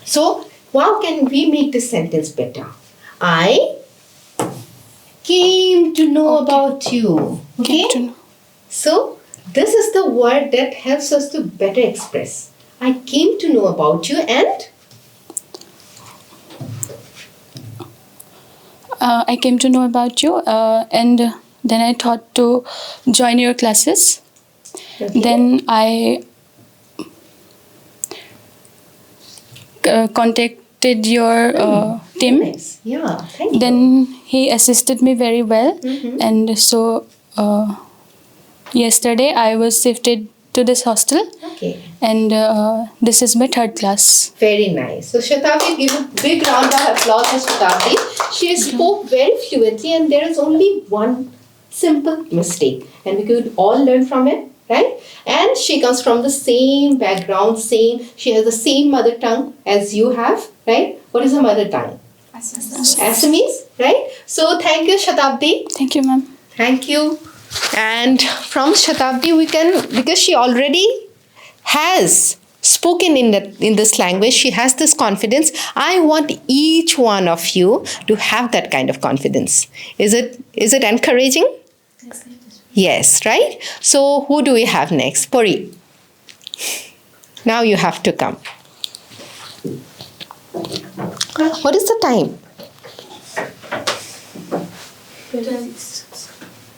So how can we make this sentence better? I came to know about you. Okay? Came to know. So this is the word that helps us to better express. I came to know about you and I came to know about you, and then I thought to join your classes. okay. Then I contacted your team. Nice. Yeah, thank you. Then he assisted me very well, and so yesterday I was shifted to this hostel, Okay. and this is my 3rd class. Very nice. So Shatabdi, give a big round of applause to Shatabdi. She spoke very fluently and there is only one simple mistake and we could all learn from it, right? And she comes from the same background, she has the same mother tongue as you have, right? What is her mother tongue? Assamese, right? So thank you, Shatabdi. Thank you, ma'am. Thank you. And from Shatabdi, we can, because she already has spoken in this language, she has this confidence. I want each one of you to have that kind of confidence. Is it encouraging? Yes, right? So who do we have next? Puri. Now you have to come. What is the time?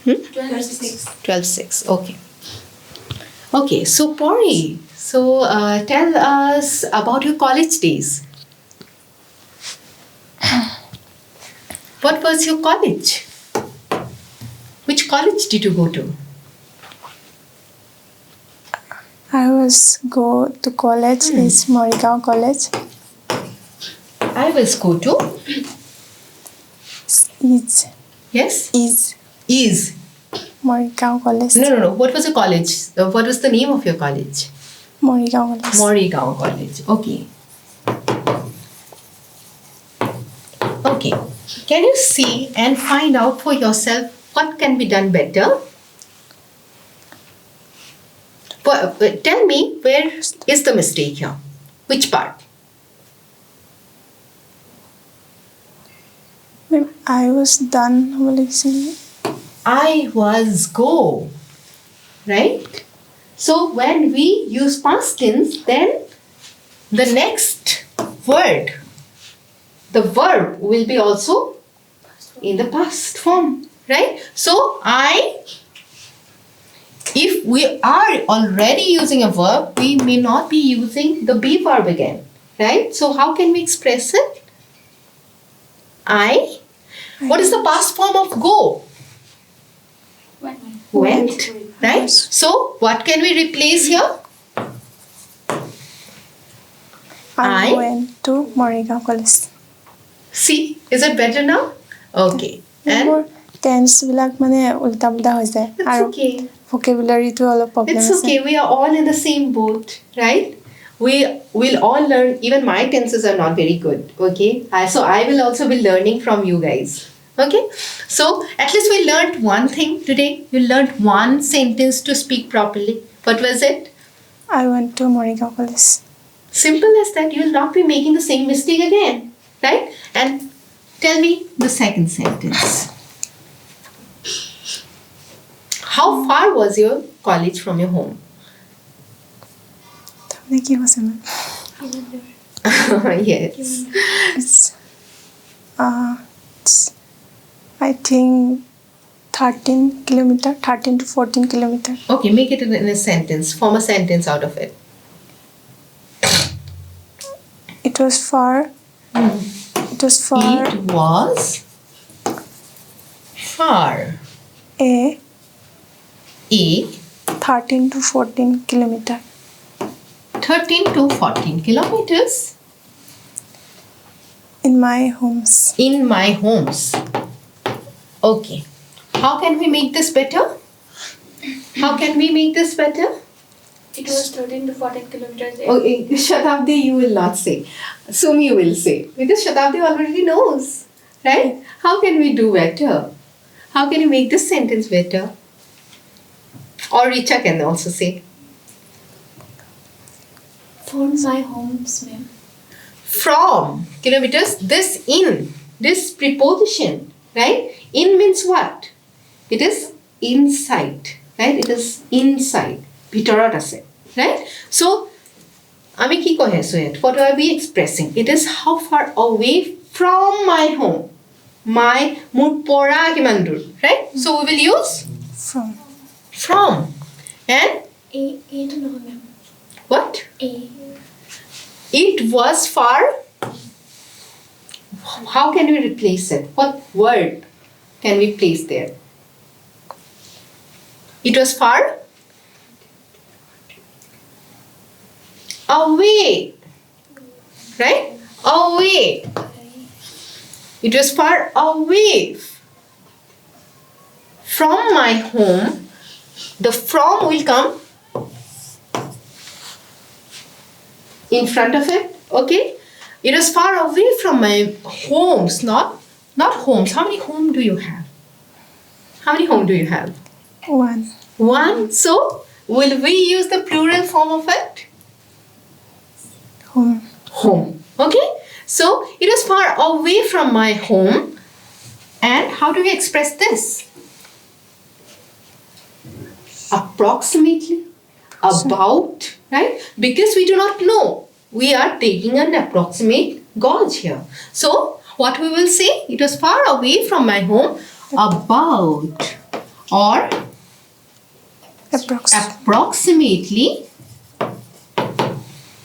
12:06. Okay. Okay, so Pori, tell us about your college days. What was your college? Which college did you go to? I was go to college. It's Morigao College. I was go to. Yes? Is. Morigao College. No. What was your college? What was the name of your college? Morigao College. Morigao College. Okay. Okay. Can you see and find out for yourself what can be done better? But tell me, where is the mistake here? Which part? Ma'am, I was done. I was go. Right? So when we use past tense, then the next word, the verb will be also in the past form. Right? So if we are already using a verb, we may not be using the be verb again. Right? So how can we express it? What is the past form of go? Went. Right? So what can we replace here? I went to Morigao College. See, is it better now? Okay. And More tense বিলাক মানে উল্টা পুল্টা হৈ যায় it's আৰু okay. vocabulary-টো অলপ problem It's আছে okay. We are all in the same boat, right? We will all learn. Even my tenses are not very good. Okay. So I will also be learning from you guys. Okay. So at least we learned one thing today. You learned one sentence to speak properly. What was it? I went to Morigao College. Simple as that. You will not be making the same mistake again, right? And tell me the second sentence. How far was your college from your home? কি কৈছে মেম Yes. it's I think 13 kilometer 13 to 14 kilometer Okay, make it in a sentence. Form a sentence out of it. it was far it was far It was far. a A 13 to 14 kilometer 13 to 14 kilometers in my homes in my homes. Okay. How can we make this better? How can we make this better? It was 13 to 14 kilometers. Okay, Shatabdi, you will not say. Sumi will say. Because Shatabdi already knows. Right? How can we do better? How can you make this sentence better? Or Richa can also say. From my homes, ma'am. From kilometers, this in, this preposition, right? In means what? It is inside, right? It is inside. Bitorat ase, right? So, ami ki kohe so yet? What are we expressing? It is how far away from my home. My mur pora kiman dur, right? So we will use from. And A to know, ma'am. what? A. It was far. How can we replace it? What word can we place there? It was far away. Right? Away. It was far away from my home. The from will come in front of it. Okay? It was far away from my homes, not homes. How many home do you have? How many home do you have? one One. So, will we use the plural form of it? home Home. Okay? So, it was far away from my home. And how do we express this? Approximately. About. Right? Because we do not know. We are taking an approximate gauge here. So, what we will say? It was far away from my home. About. Or approximately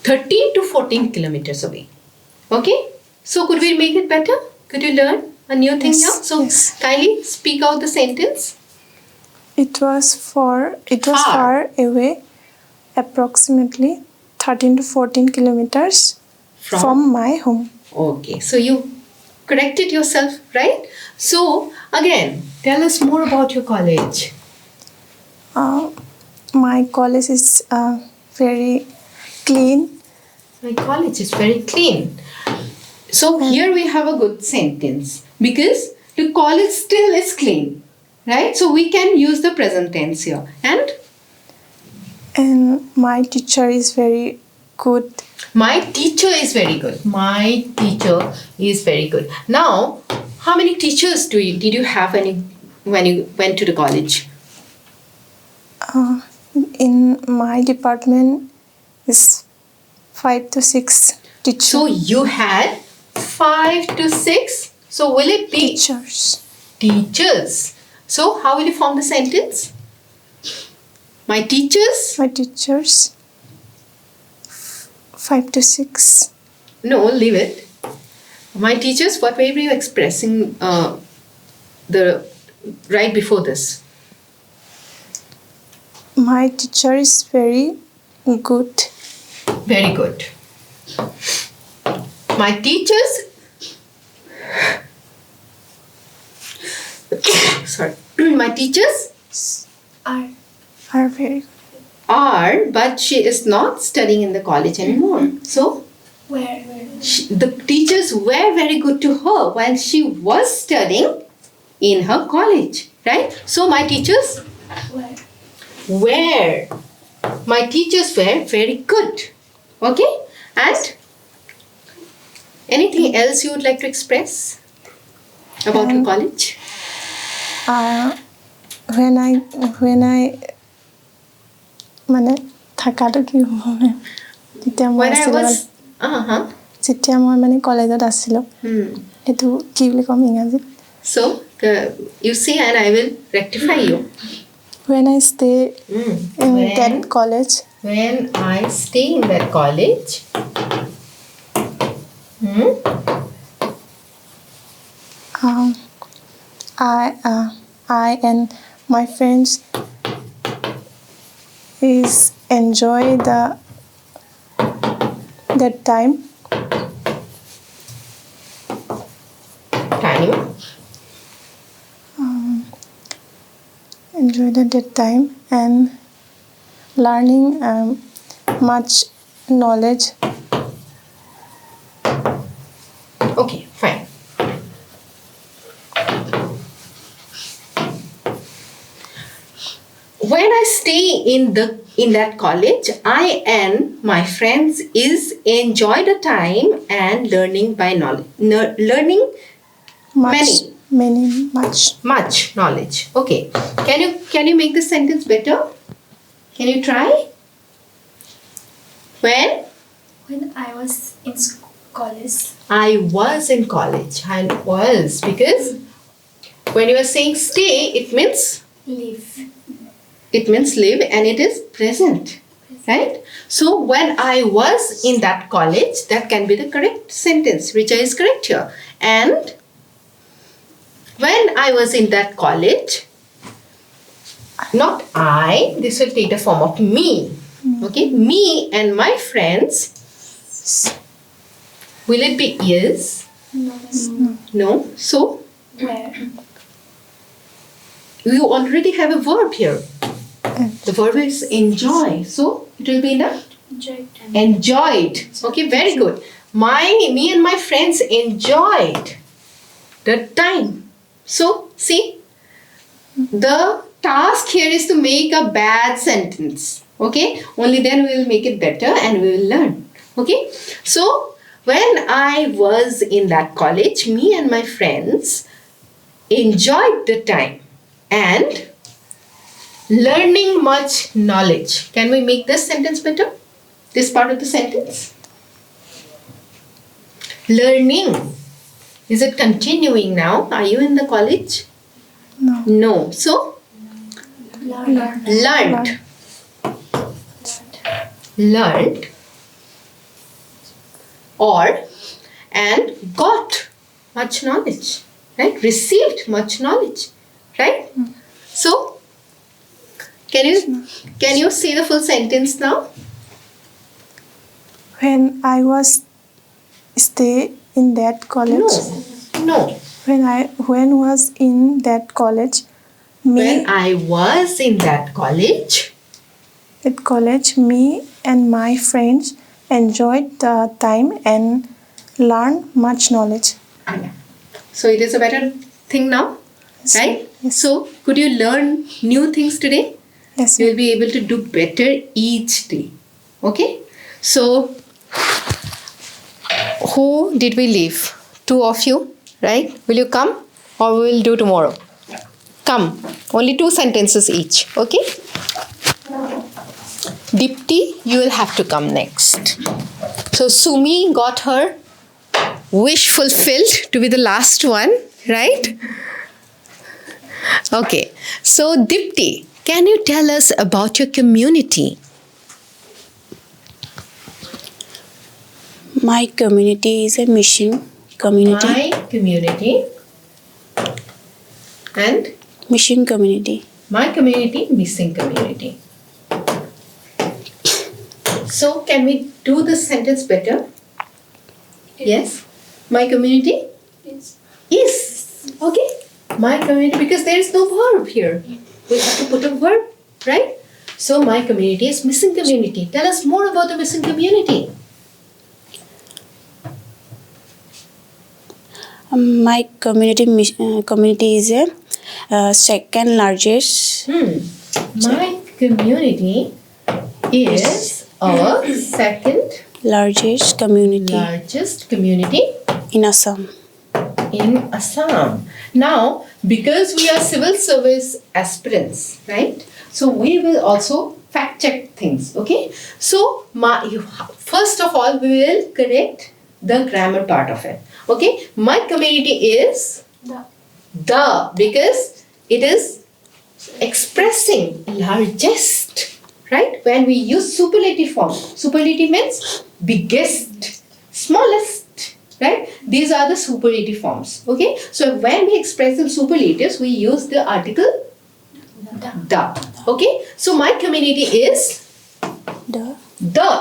13 to 14 kilometers away. Okay? So, could we make it better? Could you learn a new thing Yes, here? So, yes. kindly speak out the sentence. it was Far. far away approximately 13 to 14 kilometers from my home Okay, so you corrected yourself, right? So, again, tell us more about your college. my college is very clean My college is very clean. So, here we have a good sentence because the college still is clean, right? So, we can use the present tense here. And and my teacher is very good my teacher is very good. My teacher is very good. Now, how many teachers did you have when you went to the college? in my department is 5 to 6 teachers So, you had 5 to 6. So, will it be teachers? So, how will you form the sentence? My teachers? my teachers 5 to 6 No, leave it. My teachers, what way were you expressing the right before this? my teacher is very good Very good. My teachers. Sorry. My teachers are very good are, but she is not studying in the college anymore. So, Where? the teachers were very good to her while she was studying in her college, right? So, my teachers were. My teachers were very good. Okay? And anything else you would like to express about your college? when I মানে থাকাটো কি হ'ব যেতিয়া মই When I আছিলোঁ was, যেতিয়া মই মানে কলেজত আছিলোঁ এইটো কি বুলি ক'ম ইংৰাজীত so you see, and I will rectify you. when I stay in When- that college When I stay in that college, I and my friends is enjoy that time enjoy that time and learning much knowledge. okay, fine. When I stay in that college, I and my friends is enjoy the time and learning by knowledge. Learning much knowledge. Okay. Can you make this sentence better? Can you try? When I was in college. I was in college. I was, because when you are saying stay, it means Live. live, and it is present, right? So when I was in that college, that can be the correct sentence. Richa is correct here. And when I was in that college, not I, this will take the form of me. Okay, me and my friends. Will it be is? No. So Where? you already have a verb here. The verb is enjoy. So it will be the enjoyed. Okay, very good. Me and my friends enjoyed the time. So see, the task here is to make a bad sentence. Okay, only then we will make it better and we will learn. Okay, so when I was in that college, me and my friends enjoyed the time and learning much knowledge. Can we make this sentence better? This part of the sentence? Learning. Is it continuing now? Are you in the college? No. So, learned. Learned. Or, and got much knowledge. Right? Received much knowledge. Right? So, can you say the full sentence now? When I was stay in that college. No. When was in that college. When I was in that college, me and my friends enjoyed the time and learned much knowledge. so it is a better thing now, Yes. right? Yes. So could you learn new things today? Yes. You will be able to do better each day. Okay? So, who did we leave? Two of you, right? Will you come or we will do tomorrow? Come. Only 2 sentences each. Okay? Dipti, you will have to come next. So, Sumi got her wish fulfilled to be the last one, right? Okay. So, Dipti, can you tell us about your community? My community is a mission community. My community and Mission community. my community, missing community. So, can we do this sentence better? Yes. My community is. Okay. My community, because there is no verb here. We have to put a verb, right? So, my community is missing community. Tell us more about the missing community. My community is a second largest. My community is a second Largest community largest community in Assam. in Assam. Now, because we are civil service aspirants, right? So we will also fact check things, okay? So first of all, we will correct the grammar part of it, okay? My community is the, because it is expressing largest, right? When we use superlative form, superlative means biggest, smallest, right? These are the superlative forms, okay? So when we express in superlatives, we use the article the, okay? So my community is the,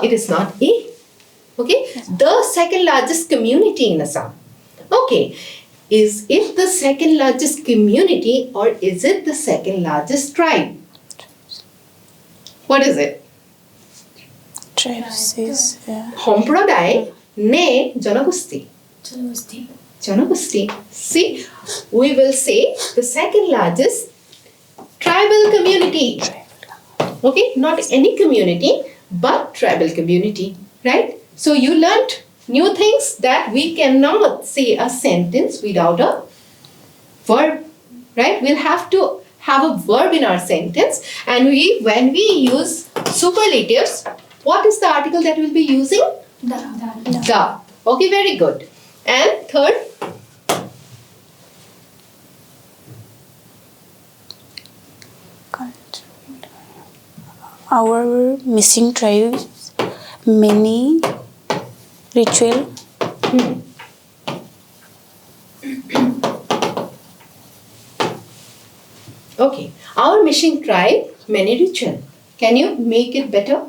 it is not a, okay? The second largest community in Assam. Okay, is it the second largest community or is it the second largest tribe? What is it? Tribes is Homprodai ne Janagosti. Janagosti. See, we will say the second largest tribal community. Okay, not any community, but tribal community, right? So you learnt new things that we cannot say a sentence without a verb, right? We'll have to have a verb in our sentence, and when we use superlatives, what is the article that we'll be using? The. Okay, very good. And third? Our missing tribes, many ritual. Okay. Our missing tribe, many ritual. Can you make it better?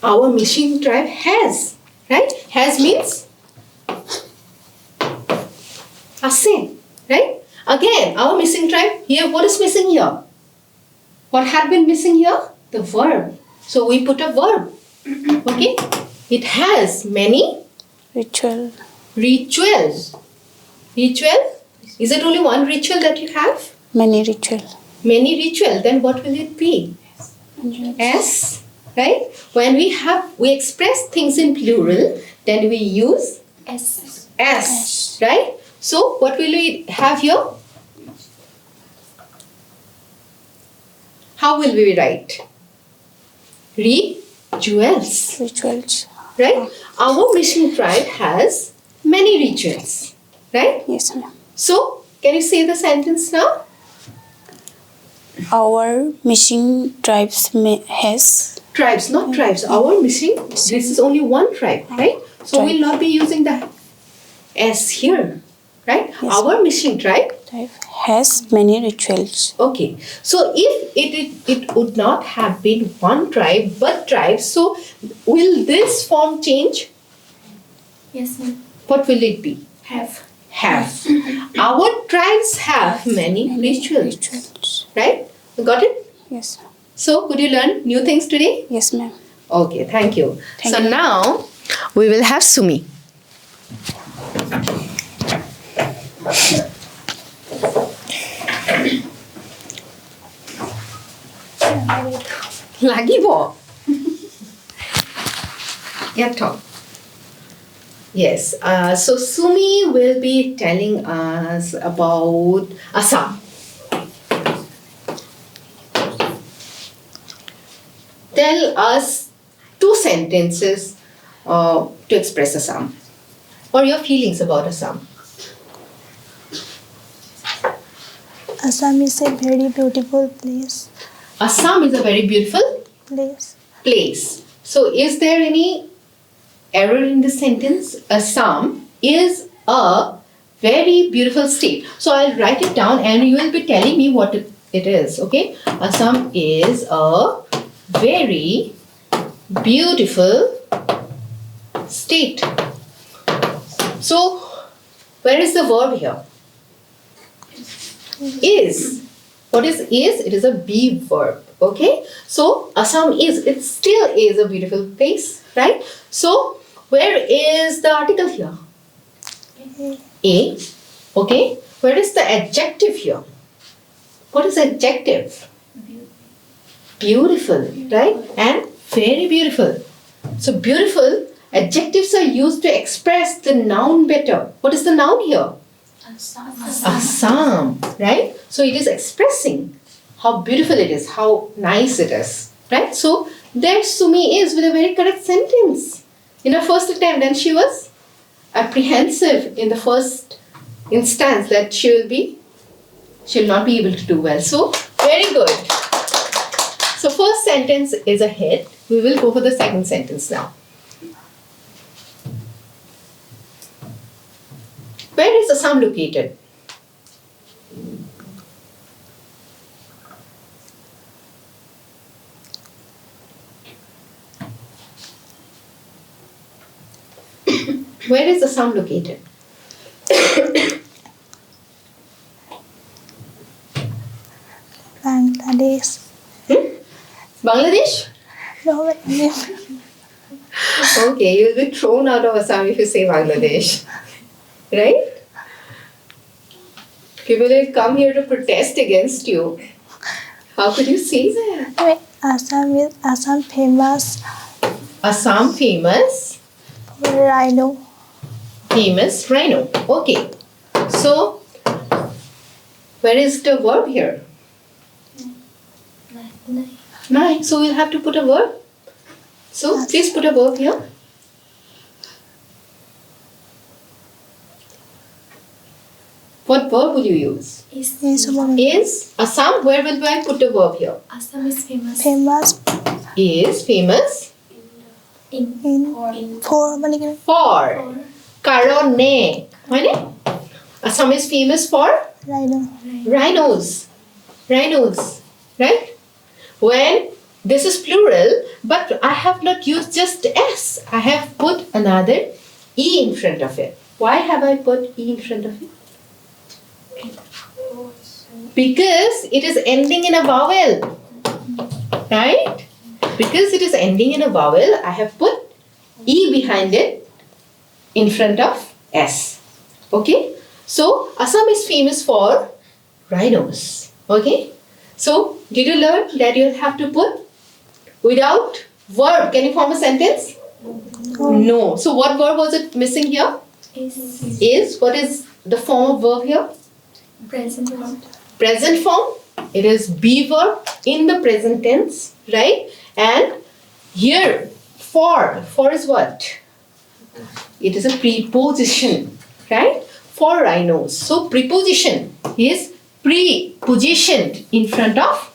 Our missing tribe has, right? Has means ase, right? Again, our missing tribe here, what is missing here? What had been missing here? The verb. So we put a verb. Okay? It has many Ritual. rituals. Ritual? Is it only one ritual that you have? Many ritual. Many ritual. Then what will it be? S. Right? When we express things in plural, then we use S. Right? So what will we have here? How will we write? Rituals. Rituals. Right? Our mission tribe has many rituals. Right? Yes, ma'am. So, can you say the sentence now? Our missing tribes has Tribes, not tribes. Our missing, this is only one tribe, right? So, Tribe. we'll not be using the S here. Right? Yes. Our missing tribe. has many rituals. Okay. So, if it would not have been one tribe, but tribes, so will this form change? Yes, ma'am. What will it be? Have. Our tribes have many rituals. Rituals. Right? You got it? Yes. So, could you learn new things today? Yes, ma'am. Okay, thank you. Thank so you. now we will have Sumi. Lagibo. Yeah, talk. Yes. So Sumi will be telling us about Assam. Tell us 2 sentences to express Assam or your feelings about Assam. Assam is a very beautiful place. Assam is a very beautiful place. So is there any error in this sentence? Assam is a very beautiful state. So I'll write it down and you will be telling me what it is. Okay? Assam is a very beautiful state. So where is the verb here? Is. What is? It is a be verb. Okay? So Assam is. It still is a beautiful place. Right? So where is the article here? A. Okay? Where is the adjective here? What is adjective? Beautiful, right? And very beautiful. So beautiful Adjectives are used to express the noun better. What is the noun here? Assam, right? So it is expressing how beautiful it is, how nice it is, right? So there Sumi is with a very correct sentence in her first attempt, and she was apprehensive in the first instance that she'll not be able to do well. So very good. So first sentence is a hit. We will go for the second sentence now. Where is Assam located? Where is Assam located? Bangladesh. Bangladesh? No, Okay, you'll be thrown out of Assam if you say Bangladesh. Right? People will come here to protest against you. How could you say that? wait, Assam famous Assam famous for rhino. Rhino. Okay. So, where is the verb here? Nine. So we'll have to put a verb. So please put a verb here. What verb will you use? Is Assam. Where will I put the verb here? Assam is famous. famous Is famous in for for karone. Right? Assam is famous for rhino. rhinos. Right? When this is plural, but I have not used just S. I have put another E in front of it. Why have I put E in front of it? Because it is ending in a vowel. Right? Because it is ending in a vowel, I have put E behind it in front of S. Okay? So, Assam is famous for rhinos. Okay? So, did you learn that you'll have to put without verb? Can you form a sentence? No. So, what verb was it missing here? Is. What is the form of verb here? Present form. Present form. It is be verb in the present tense, right? And here, for is what? It is a preposition, right? For rhinos. So, preposition is prepositioned in front of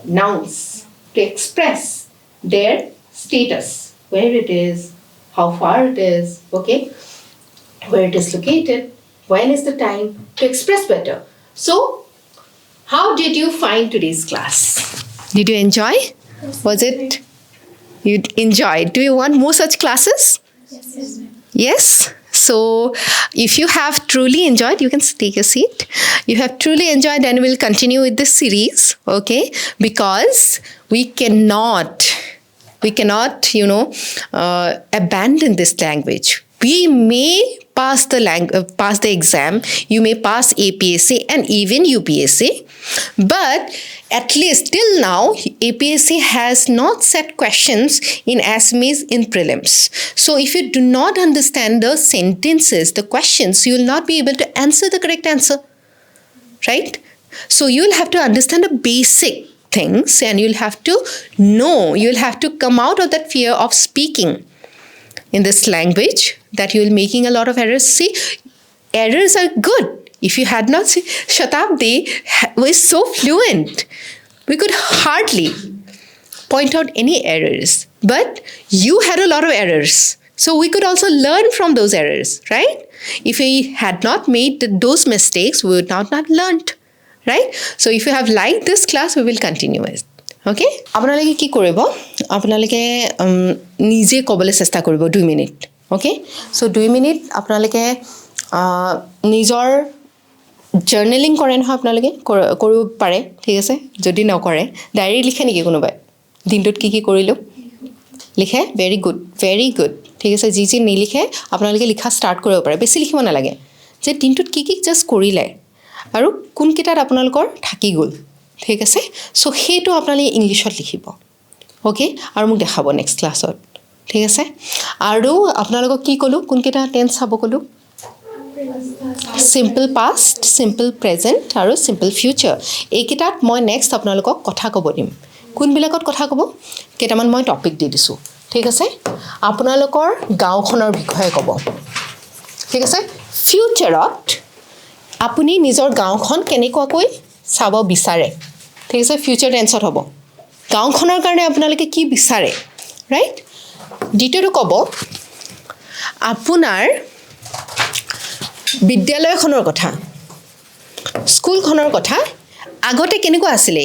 nouns to express their status, where it is, how far it is, okay, where it is located, when is the time, to express better. So, how did you find today's class? Did you enjoy? Was it? You enjoyed. Do you want more such classes? Yes? So, if you have truly enjoyed, you can take a seat. You have truly enjoyed, then we'll continue with this series, okay? Because we cannot, abandon this language. We may pass the exam, you may pass APSC and even UPSC, but at least till now, APSC has not set questions in Assamese in prelims. So if you do not understand the sentences, the questions, you will not be able to answer the correct answer, right? So you'll have to understand the basic things, and you'll have to know, you'll have to come out of that fear of speaking in this language, that you're making a lot of errors. See, errors are good. If you had not seen, Shatabdi was so fluent. We could hardly point out any errors. But you had a lot of errors. So we could also learn from those errors, right? If we had not made those mistakes, we would not have learned, right? So if you have liked this class, we will continue it. Okay? আপোনালোকে কি কৰিব? আপোনালোকে নিজে ক'বলৈ চেষ্টা কৰিব 2 minute. ওকে? So 2 minute আপোনালোকে নিজৰ জাৰ্নেলিং কৰে নহয়, আপোনালোকে কৰিব পাৰে, ঠিক আছে? যদি নকৰে, ডায়েৰী লিখে নেকি কোনোবাই? দিনটোত কি কৰিলোঁ? লিখে? ভেৰি গুড, ঠিক আছে? যি নিলিখে আপোনালোকে লিখা ষ্টাৰ্ট কৰিব পাৰে, বেছি লিখিব নালাগে, যে দিনটোত কি জাষ্ট কৰিলে আৰু কোনকেইটাত আপোনালোকৰ থাকি গ'ল, ঠিক আছে? সো সেইটো আপোনালোকে ইংলিছত লিখিব, অ'কে? আৰু মোক দেখাব নেক্সট ক্লাছত, ঠিক আছে আৰু আপোনালোকক কি ক'লো কোনকেইটা টেন্স চাব ক'লো simple past simple present আৰু simple future এইকেইটাত মই নেক্সট আপোনালোকক কথা ক'ব দিম কোনবিলাকত কথা ক'ব কেইটামান মই টপিক দি দিছোঁ ঠিক আছে আপোনালোকৰ গাঁওখনৰ বিষয়ে ক'ব ঠিক আছে ফিউচাৰত আপুনি নিজৰ গাঁওখন কেনেকুৱাকৈ চাব বিচাৰে ঠিক আছে ফিউচাৰ টেন্সত হ'ব গাঁওখনৰ কাৰণে আপোনালোকে কি বিচাৰে ৰাইট দ্বিতীয়টো ক'ব আপোনাৰ বিদ্যালয়খনৰ কথা স্কুলখনৰ কথা আগতে কেনেকুৱা আছিলে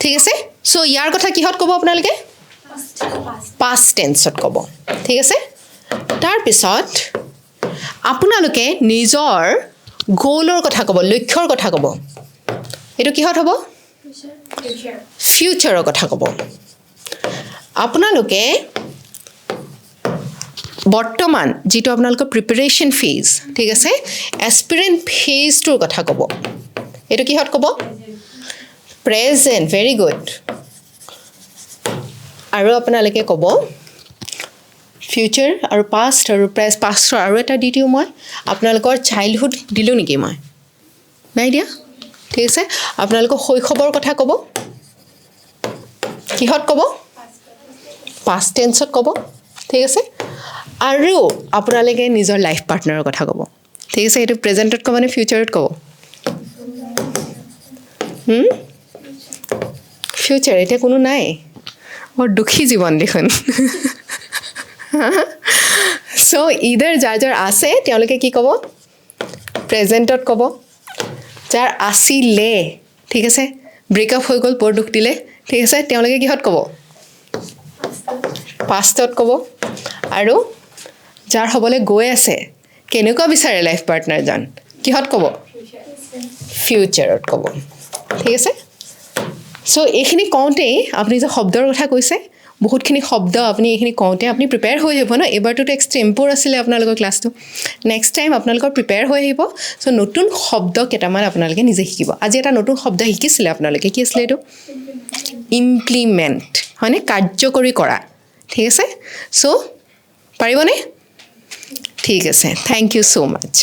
ঠিক আছে সো ইয়াৰ কথা কিহত ক'ব আপোনালোকে past টেন্সত ক'ব ঠিক আছে তাৰ পিছত আপোনালোকে নিজৰ গোলৰ কথা ক'ব লক্ষ্যৰ কথা ক'ব এটো কিহত হ'ব ফিউচাৰৰ কথা ক'ব আপোনালোকে বৰ্তমান যেটো আপোনালোকৰ প্ৰিপাৰেচন ফেজ ঠিক আছে এসপিৰেন্ট ফেজটোৰ কথা ক'ব এটো কিহত ক'ব প্ৰেজেন্ট ভেৰি গুড আৰু আপোনালোকে ক'ব ফিউচাৰ আৰু পাষ্ট আৰু পাষ্টৰ আৰু এটা ডিটেইল মই আপোনালোকৰ চাইল্ডহুড দিলোঁ নেকি মই নাই দিয়া ঠিক আছে আপোনালোকৰ শৈশৱৰ কথা ক'ব কিহত ক'ব পাষ্ট টেন্সত ক'ব ঠিক আছে আৰু আপোনালোকে নিজৰ লাইফ পাৰ্টনাৰৰ কথা ক'ব ঠিক আছে এইটো প্ৰেজেন্টত ক'ব নে ফিউচাৰত ক'ব ফিউচাৰ এতিয়া কোনো নাই বৰ দুখী জীৱন দেখোন সো ইদাৰ যাৰ আছে তেওঁলোকে কি ক'ব প্ৰেজেন্টত ক'ব যাৰ আছিলে ঠিক আছে ব্ৰেকআপ হৈ গ'ল বৰ দুখ দিলে ঠিক আছে তেওঁলোকে কিহত ক'ব পাষ্টত ক'ব আৰু যাৰ হ'বলৈ গৈ আছে কেনেকুৱা বিচাৰে লাইফ পাৰ্টনাৰজন কিহত ক'ব ফিউচাৰত ক'ব ঠিক আছে সো এইখিনি কওঁতেই আপুনি যে শব্দৰ কথা কৈছে বহুতখিনি শব্দ আপুনি এইখিনি কওঁতে আপুনি প্ৰিপেয়াৰ হৈ আহিব ন এবাৰটোতো এক্সট্ৰেম্পৰ আছিলে আপোনালোকৰ ক্লাছটো নেক্সট টাইম আপোনালোকৰ প্ৰিপেয়াৰ হৈ আহিব সো নতুন শব্দ কেইটামান আপোনালোকে নিজে শিকিব আজি এটা নতুন শব্দ শিকিছিলে আপোনালোকে কি আছিলে এইটো ইমপ্লিমেণ্ট হয়নে কাৰ্যকৰী কৰা ঠিক আছে সো পাৰিবনে ঠিক আছে থেংক ইউ সো মাচ